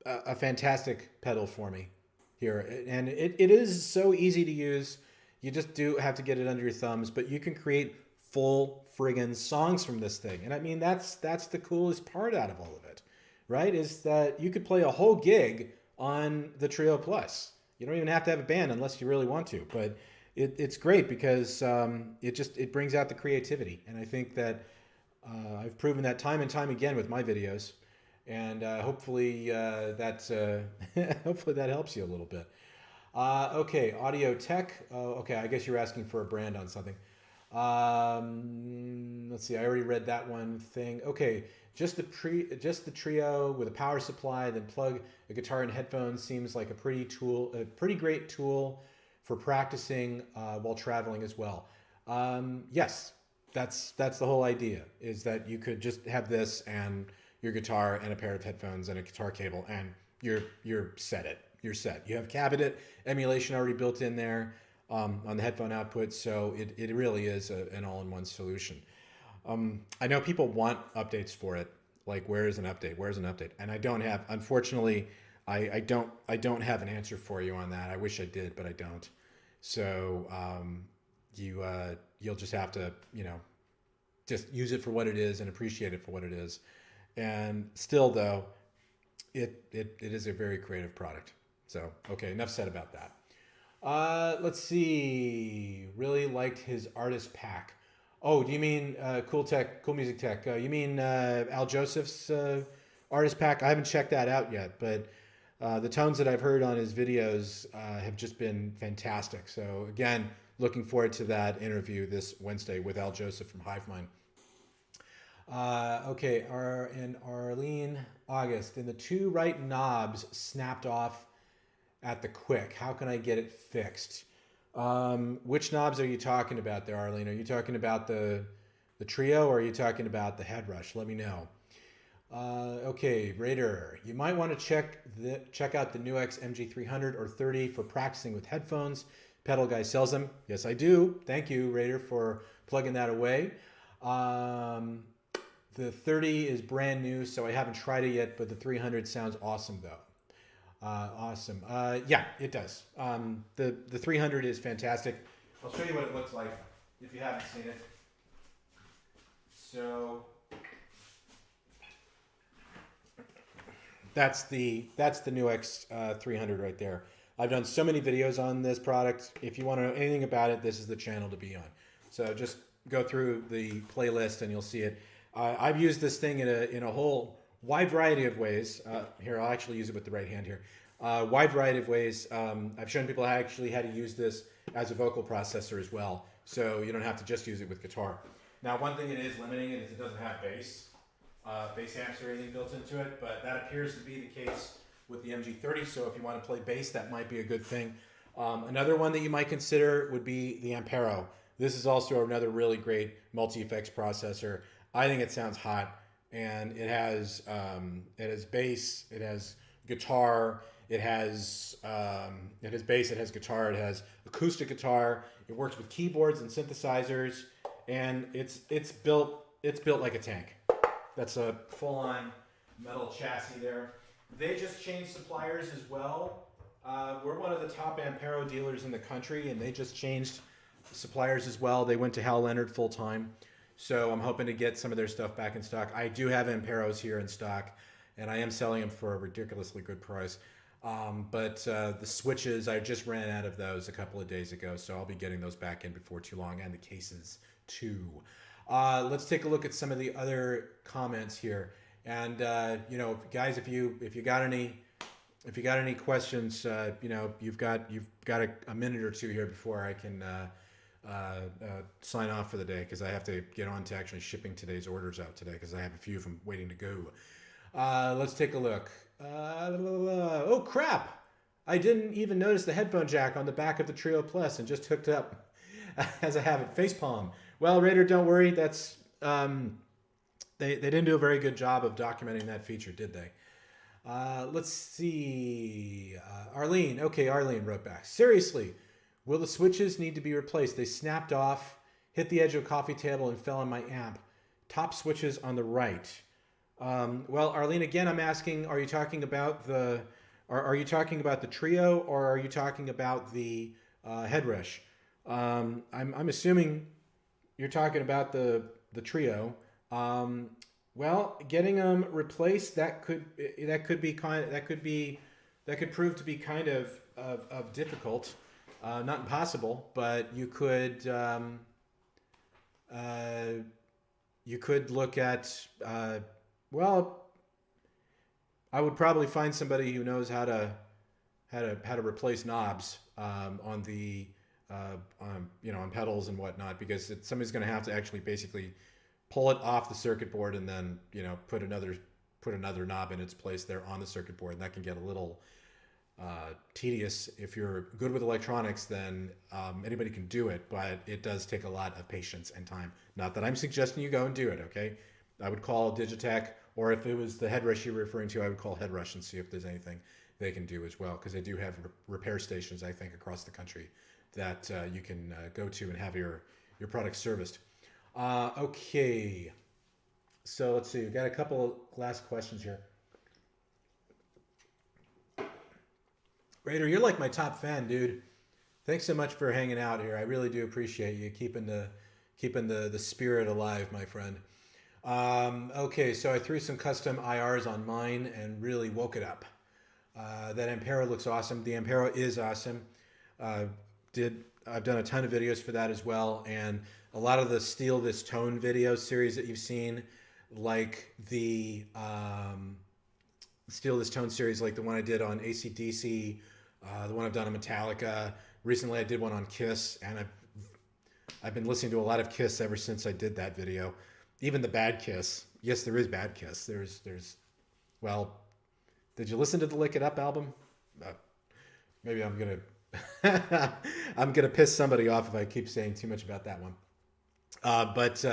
a fantastic pedal for me here, and it is so easy to use. You just do have to get it under your thumbs, but you can create full friggin' songs from this thing. And I mean, that's the coolest part out of all of it, right? Is that you could play a whole gig on the Trio Plus. You don't even have to have a band unless you really want to, but it's great because it brings out the creativity. And I think that I've proven that time and time again with my videos. And hopefully hopefully that helps you a little bit. Okay, audio tech. Okay, I guess you're asking for a brand on something. Let's see. I already read that one thing. Okay, just the Trio with a power supply, then plug a guitar and headphones seems like a pretty great tool for practicing while traveling as well. Yes, that's the whole idea. Is that you could just have this and your guitar and a pair of headphones and a guitar cable, and you're set. You're set. You have cabinet emulation already built in there on the headphone output, so it really is an all-in-one solution. I know people want updates for it, like where is an update? Where's an update? And I don't have, unfortunately, I don't have an answer for you on that. I wish I did, but I don't. So you'll just have to just use it for what it is and appreciate it for what it is. And still, though, it is a very creative product. So, okay, enough said about that. Let's see. Really liked his artist pack. Oh, do you mean Cool Music Tech? You mean Al Joseph's artist pack? I haven't checked that out yet, but the tones that I've heard on his videos have just been fantastic. So, again, looking forward to that interview this Wednesday with Al Joseph from HiveMind. Okay, and Arlene August. And the 2 right knobs snapped off at the quick. How can I get it fixed? Which knobs are you talking about there, Arlene? Are you talking about the Trio, or are you talking about the HeadRush? Let me know. Okay, Raider, you might want to check out the NUX MG300 or 30 for practicing with headphones. Pedal Guy sells them. Yes, I do. Thank you, Raider, for plugging that away. The 30 is brand new, so I haven't tried it yet, but the 300 sounds awesome, though. Awesome. Yeah, it does. The 300 is fantastic. I'll show you what it looks like if you haven't seen it. So that's the NUX 300 right there. I've done so many videos on this product. If you want to know anything about it, this is the channel to be on. So just go through the playlist and you'll see it. I've used this thing in a whole wide variety of ways. Here, I'll actually use it with the right hand here. Wide variety of ways. I've shown people how to use this as a vocal processor as well. So you don't have to just use it with guitar. Now, one thing it is limiting it is it doesn't have bass amps or anything built into it, but that appears to be the case with the MG30. So if you want to play bass, that might be a good thing. Another one that you might consider would be the Ampero. This is also another really great multi-effects processor. I think it sounds hot, and it has bass, it has guitar, it has bass, it has guitar, it has acoustic guitar. It works with keyboards and synthesizers, and it's built like a tank. That's a full-on metal chassis there. They just changed suppliers as well. We're one of the top Ampero dealers in the country, and they just changed suppliers as well. They went to Hal Leonard full time. So I'm hoping to get some of their stuff back in stock. I do have Amperos here in stock, and I am selling them for a ridiculously good price. But the switches, I just ran out of those a couple of days ago, so I'll be getting those back in before too long, and the cases too. Let's take a look at some of the other comments here. And you know, guys, if you got any questions, you know, you've got a minute or two here before I can sign off for the day, because I have to get on to actually shipping today's orders out today, because I have a few of them waiting to go. Let's take a look. Oh crap! I didn't even notice the headphone jack on the back of the Trio Plus and just hooked up as I have it. Facepalm. Well, Raider, don't worry. That's they didn't do a very good job of documenting that feature, did they? Let's see. Arlene. Okay, Arlene wrote back. Seriously, will the switches need to be replaced? They snapped off, hit the edge of a coffee table, and fell on my amp. Top switches on the right. Well, Arlene, again, I'm asking: are you talking about the Trio, or are you talking about the HeadRush? I'm assuming you're talking about the Trio. Well, getting them replaced, that could prove to be kind of difficult, not impossible, but you could look at well, I would probably find somebody who knows how to replace knobs on the on pedals and whatnot, because somebody's going to have to actually basically pull it off the circuit board and then put another knob in its place there on the circuit board, and that can get a little tedious. If you're good with electronics, then anybody can do it, but it does take a lot of patience and time. Not that I'm suggesting you go and do it, okay? I would call DigiTech, or if it was the HeadRush you were referring to, I would call HeadRush and see if there's anything they can do as well, because they do have repair stations, I think, across the country that you can go to and have your product serviced. Okay, so let's see. We've got a couple of last questions here. Raider, you're like my top fan, dude. Thanks so much for hanging out here. I really do appreciate you keeping the spirit alive, my friend. Okay, so I threw some custom IRs on mine and really woke it up. That Ampero looks awesome. The Ampero is awesome. I've done a ton of videos for that as well, and a lot of the Steal This Tone video series that you've seen, like the Steal This Tone series, like the one I did on AC/DC, the one I've done on Metallica. Recently I did one on Kiss, and I've been listening to a lot of Kiss ever since I did that video. Even the bad Kiss. Yes, there is bad Kiss. Well, did you listen to the Lick It Up album? Maybe I'm gonna piss somebody off if I keep saying too much about that one. But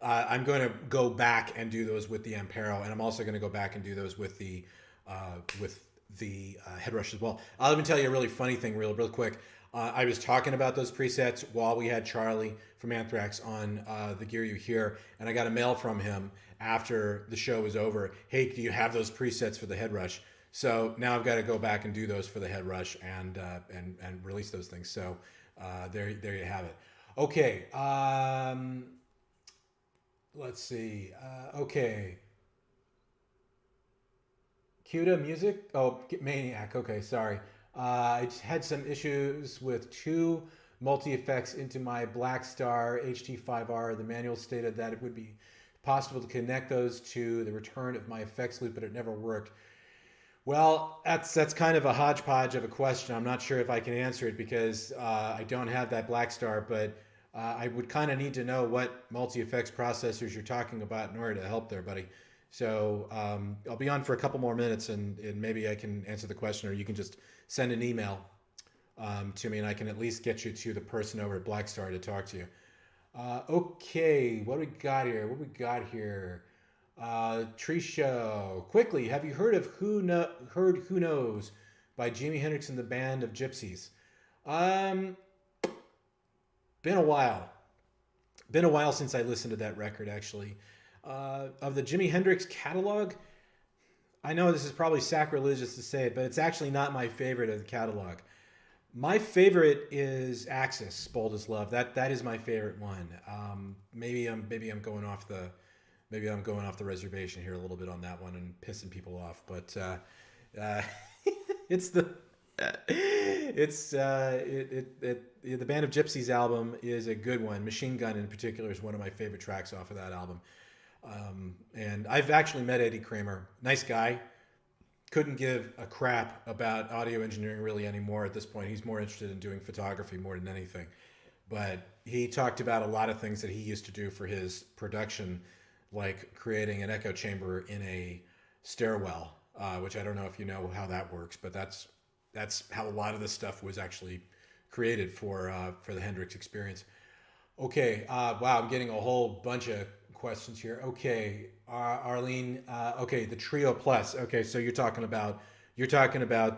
I'm going to go back and do those with the Ampero, and I'm also going to go back and do those with the HeadRush as well. I'll even tell you a really funny thing real quick. I was talking about those presets while we had Charlie from Anthrax on the Gear You Hear, and I got a mail from him after the show was over. Hey, do you have those presets for the HeadRush? So now I've got to go back and do those for the HeadRush and release those things. So there you have it. Okay. Let's see. Okay. Cuda music. Oh, Maniac. Okay, sorry. I had some issues with two multi-effects into my Blackstar HT5R. The manual stated that it would be possible to connect those to the return of my effects loop, but it never worked. Well, that's kind of a hodgepodge of a question. I'm not sure if I can answer it because I don't have that Blackstar, but I would kind of need to know what multi-effects processors you're talking about in order to help there, buddy. So I'll be on for a couple more minutes, and maybe I can answer the question, or you can just send an email. to me, and I can at least get you to the person over at Blackstar to talk to you. Okay, what do we got here? What do we got here? Tree Show. Quickly, have you heard of Who Knows by Jimi Hendrix and the Band of Gypsies? Been a while. Been a while since I listened to that record, actually. Of the Jimi Hendrix catalog, I know this is probably sacrilegious to say it, but it's actually not my favorite of the catalog. My favorite is Axis, Bold as Love. That is my favorite one. Maybe I'm going off the reservation here a little bit on that one and pissing people off, but it's the Band of Gypsies album is a good one. Machine Gun in particular is one of my favorite tracks off of that album. And I've actually met Eddie Kramer. Nice guy. Couldn't give a crap about audio engineering really anymore at this point. He's more interested in doing photography more than anything. But he talked about a lot of things that he used to do for his production, like creating an echo chamber in a stairwell, which I don't know if you know how that works, but that's how a lot of this stuff was actually created for the Hendrix experience. Okay, wow, I'm getting a whole bunch of questions here. Okay, Arlene. Okay, the Trio Plus. Okay, so you're talking about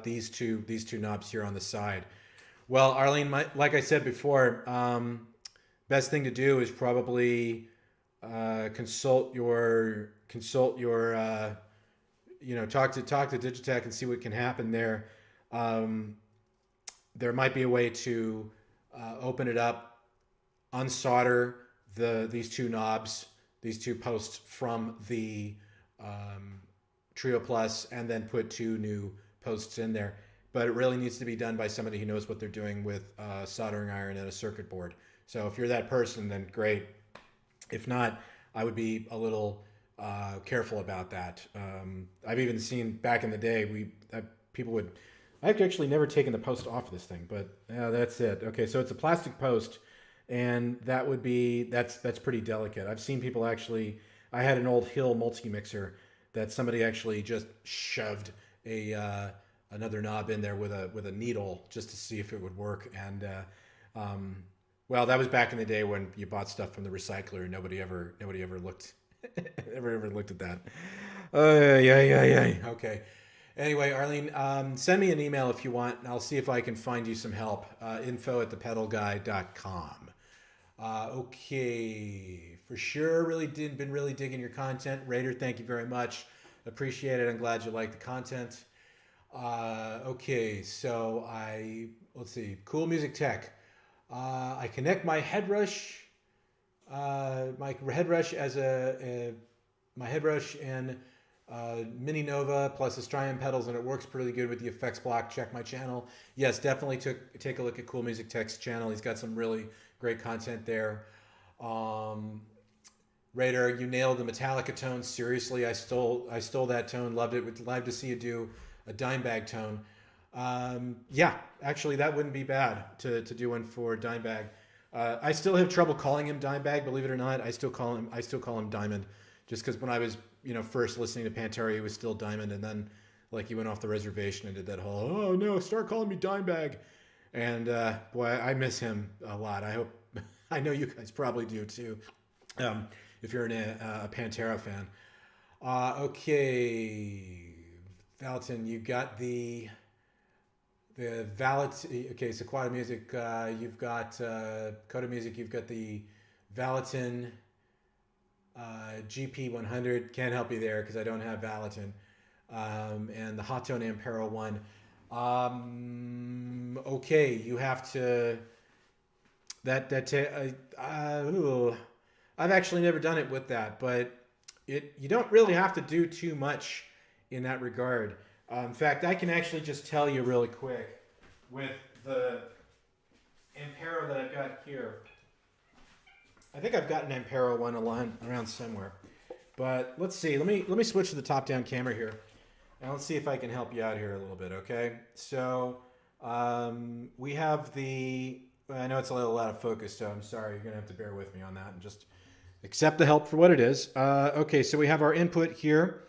these two knobs here on the side. Well, Arlene, like I said before, best thing to do is probably consult your talk to DigiTech and see what can happen there. There might be a way to open it up, unsolder these two knobs, these two posts from the Trio Plus, and then put two new posts in there. But it really needs to be done by somebody who knows what they're doing with a soldering iron and a circuit board. So if you're that person, then great. If not, I would be a little careful about that. I've even seen back in the day, people would. I've actually never taken the post off of this thing, but that's it. Okay, so it's a plastic post, and that's pretty delicate. I've seen people actually. I had an old Hill multi-mixer that somebody actually just shoved another knob in there with a needle just to see if it would work. And well, that was back in the day when you bought stuff from the recycler and nobody ever looked ever looked at that. Yeah. Okay. Anyway, Arlene, send me an email if you want, and I'll see if I can find you some help. info@thepedalguy.com. Okay, for sure. Been really digging your content, Raider. Thank you very much. Appreciate it. I'm glad you like the content. Okay, so let's see. Cool Music Tech. I connect my HeadRush, my HeadRush and Mini Nova plus the Strymon pedals, and it works pretty good with the effects block. Check my channel. Yes, definitely take a look at Cool Music Tech's channel. He's got some really great content there. Raider, you nailed the Metallica tone. Seriously, I stole that tone. Loved it. Would love to see you do a Dimebag tone. Yeah, actually, that wouldn't be bad to do one for Dimebag. I still have trouble calling him Dimebag. Believe it or not, I still call him Diamond, just because when I was first listening to Pantera, he was still Diamond, and then like he went off the reservation and did that whole "oh no, start calling me Dimebag," and boy, I miss him a lot. I know you guys probably do too. If you're a Pantera fan. Okay, Valentin, you got the Valet. Okay, so Quad Music, you've got Coda Music, you've got the Valentin GP100. Can't help you there because I don't have Valentin. And the Hot Tone Ampero one. Okay, you have to. I've actually never done it with that, but you don't really have to do too much in that regard. In fact, I can actually just tell you really quick with the Ampero that I've got here. I think I've got an Ampero one around somewhere, but let's see. Let me switch to the top-down camera here, and let's see if I can help you out here a little bit. Okay, so we have the. I know it's a little out of focus, so I'm sorry. You're gonna have to bear with me on that and just accept the help for what it is. Okay, so we have our input here.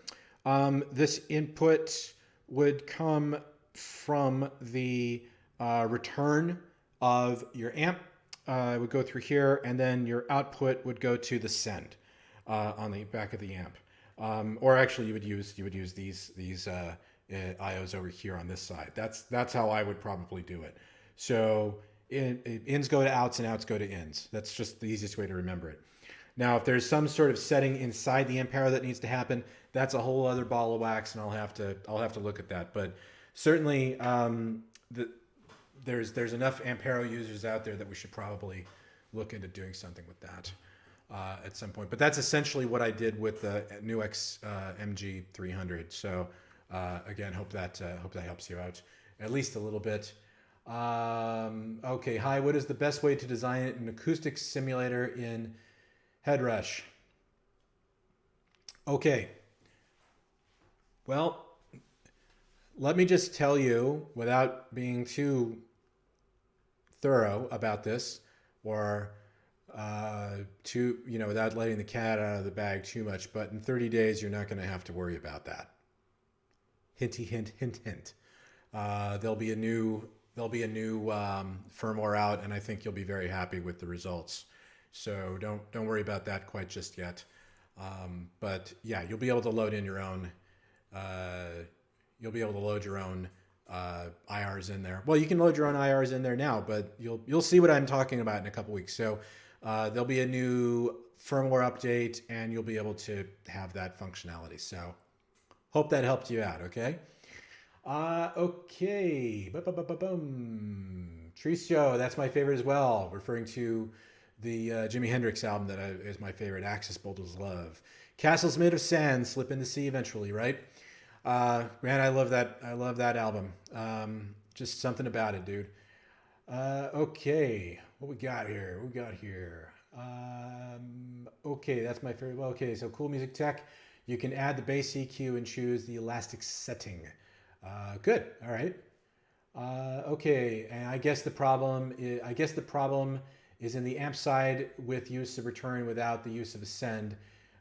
This input would come from the return of your amp would go through here, and then your output would go to the send on the back of the amp. Or actually, you would use these IOs over here on this side. That's how I would probably do it. So ins go to outs and outs go to ins. That's just the easiest way to remember it. Now, if there's some sort of setting inside the Ampero that needs to happen, that's a whole other ball of wax, and I'll have to look at that. But certainly, there's enough Ampero users out there that we should probably look into doing something with that at some point. But that's essentially what I did with the NUX MG300. So again, hope that helps you out at least a little bit. Okay, hi. What is the best way to design an acoustic simulator in HeadRush? Okay. Well, let me just tell you, without being too thorough about this, or without letting the cat out of the bag too much, but in 30 days, you're not going to have to worry about that. Hinty, hint, hint, hint. There'll be a new firmware out, and I think you'll be very happy with the results. So don't worry about that quite just yet. But yeah, you'll be able to load in your own. You'll be able to load your own IRs in there. Well, you can load your own IRs in there now, but you'll see what I'm talking about in a couple weeks. So there'll be a new firmware update, and you'll be able to have that functionality. So hope that helped you out. Okay. Okay. Tricio, that's my favorite as well. Referring to the Jimi Hendrix album that is my favorite. Axis Boulders Love. Castles made of sand slip in the sea eventually, right? Man, I love that. I love that album. Just something about it, dude. Okay, what we got here? Okay, that's my favorite. Well, okay, so Cool Music Tech. You can add the bass EQ and choose the elastic setting. Good. All right. Okay, and I guess the problem is in the amp side with use of return without the use of a send.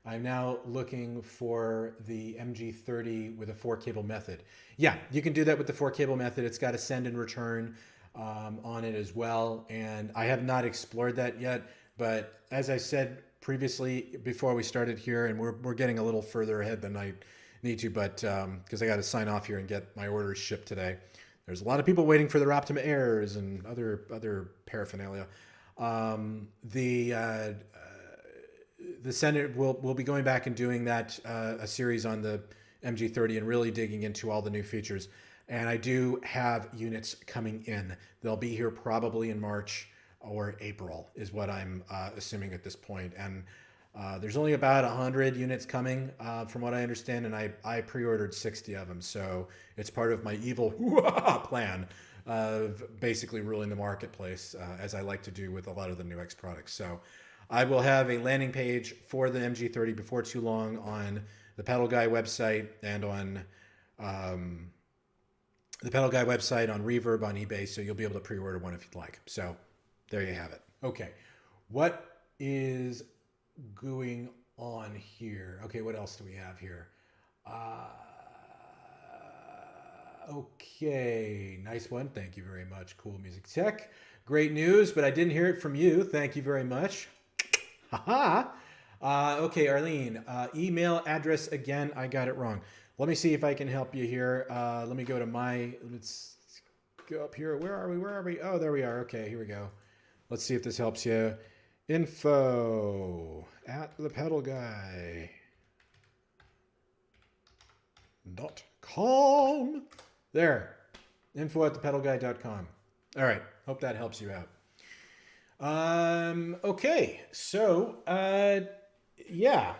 I'm now looking for the MG30 with a 4-cable method. Yeah, you can do that with the 4-cable method. It's got a send and return on it as well. And I have not explored that yet. But as I said previously, before we started here, and we're getting a little further ahead than I need to, but because I got to sign off here and get my orders shipped today. There's a lot of people waiting for their Optima Airs and other paraphernalia. The Senate will be going back and doing that a series on the MG30 and really digging into all the new features. And I do have units coming in. They'll be here probably in March or April is what I'm assuming at this point. And there's only about 100 units coming from what I understand, and I pre-ordered 60 of them. So it's part of my evil plan of basically ruling the marketplace, as I like to do with a lot of the NUX products. So I will have a landing page for the MG30 before too long on the Pedal Guy website and on the Pedal Guy website, on Reverb, on eBay, so you'll be able to pre-order one if you'd like. So there you have it. Okay, what is going on here? Okay, what else do we have here? Okay, nice one. Thank you very much. Cool Music Tech. Great news, but I didn't hear it from you. Thank you very much. Haha. Okay, Arlene, email address again. I got it wrong. Let me see if I can help you here. Let me go to let's go up here. Where are we? Oh, there we are. Okay, here we go. Let's see if this helps you. info@thepedalguy.com. There. info@thepedalguy.com. All right. Hope that helps you out. Okay. So, yeah.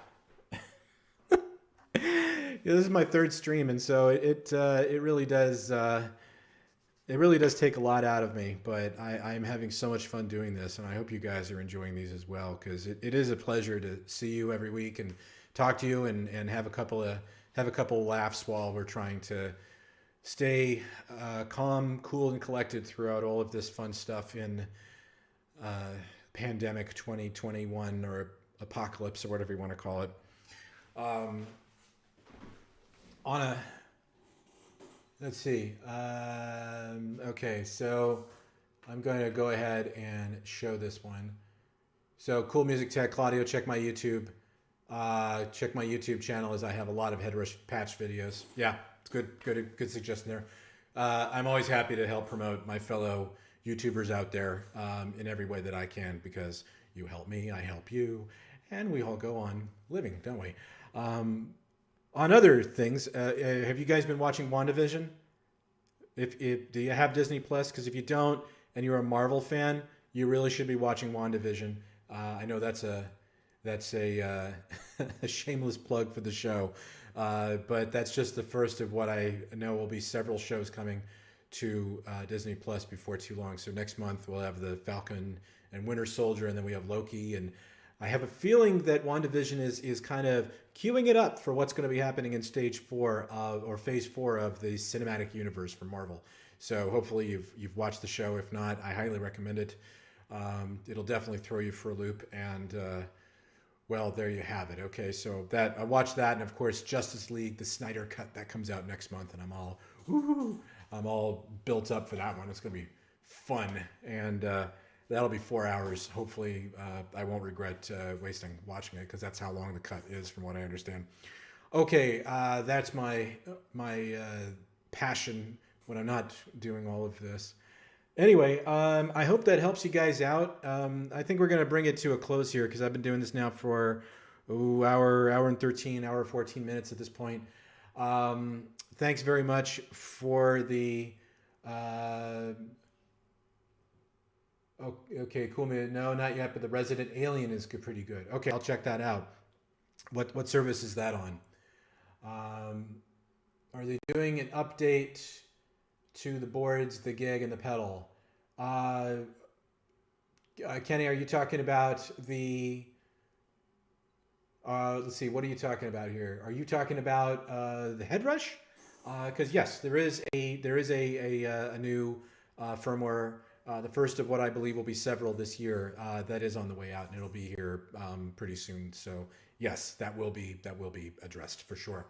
This is my third stream, and so it really does take a lot out of me. But I'm having so much fun doing this, and I hope you guys are enjoying these as well, because it is a pleasure to see you every week and talk to you and have a couple of laughs while we're trying to stay calm, cool, and collected throughout all of this fun stuff in pandemic 2021 or apocalypse or whatever you want to call it. let's see. Okay, so I'm going to go ahead and show this one. So Cool Music Tech, Claudio, check my YouTube. Check my YouTube channel as I have a lot of HeadRush patch videos. Yeah, it's good suggestion there. I'm always happy to help promote my fellow YouTubers out there in every way that I can, because you help me, I help you, and we all go on living, don't we? On other things, have you guys been watching WandaVision? Do you have Disney Plus? Because if you don't, and you're a Marvel fan, you really should be watching WandaVision. I know that's a a shameless plug for the show, but that's just the first of what I know will be several shows coming to Disney Plus before too long. So next month we'll have the Falcon and Winter Soldier, and then we have Loki, and I have a feeling that WandaVision is kind of queuing it up for what's going to be happening in Stage 4 or Phase 4 of the cinematic universe for Marvel. So hopefully you've watched the show. If not, I highly recommend it. It'll definitely throw you for a loop, and well, there you have it. Okay, so I watched that, and of course Justice League, the Snyder Cut, that comes out next month, and I'm all built up for that one. It's going to be fun, and that'll be 4 hours. Hopefully, I won't regret watching it, because that's how long the cut is, from what I understand. Okay, that's my passion when I'm not doing all of this. Anyway, I hope that helps you guys out. I think we're going to bring it to a close here, because I've been doing this now for hour and 14 minutes at this point. Thanks very much for the... okay, cool. No, not yet, but the Resident Alien is pretty good. Okay, I'll check that out. What service is that on? Are they doing an update to the boards, the gig, and the pedal? Kenny, are you talking about the... let's see, what are you talking about here? Are you talking about the HeadRush? Because yes, there is a new firmware, the first of what I believe will be several this year, that is on the way out, and it'll be here pretty soon. So yes, that will be addressed for sure.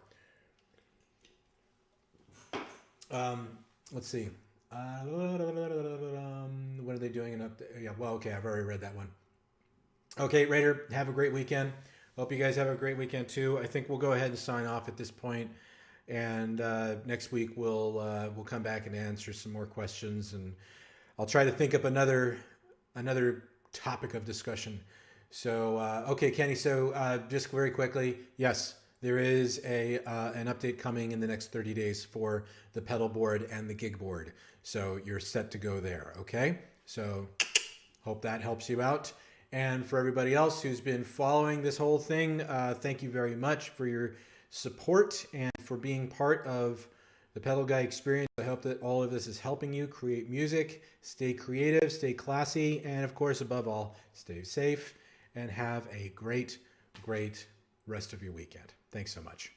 Let's see. What are they doing? Yeah, well, okay, I've already read that one. Okay, Raider, have a great weekend. Hope you guys have a great weekend too. I think we'll go ahead and sign off at this point, and next week we'll come back and answer some more questions, and I'll try to think up another topic of discussion. So okay, Kenny. So just very quickly, yes, there is an update coming in the next 30 days for the pedal board and the gig board. So you're set to go there. Okay. So hope that helps you out. And for everybody else who's been following this whole thing, thank you very much for your support and for being part of the Pedal Guy experience. I hope that all of this is helping you create music, stay creative, stay classy, and of course, above all, stay safe and have a great rest of your weekend. Thanks so much.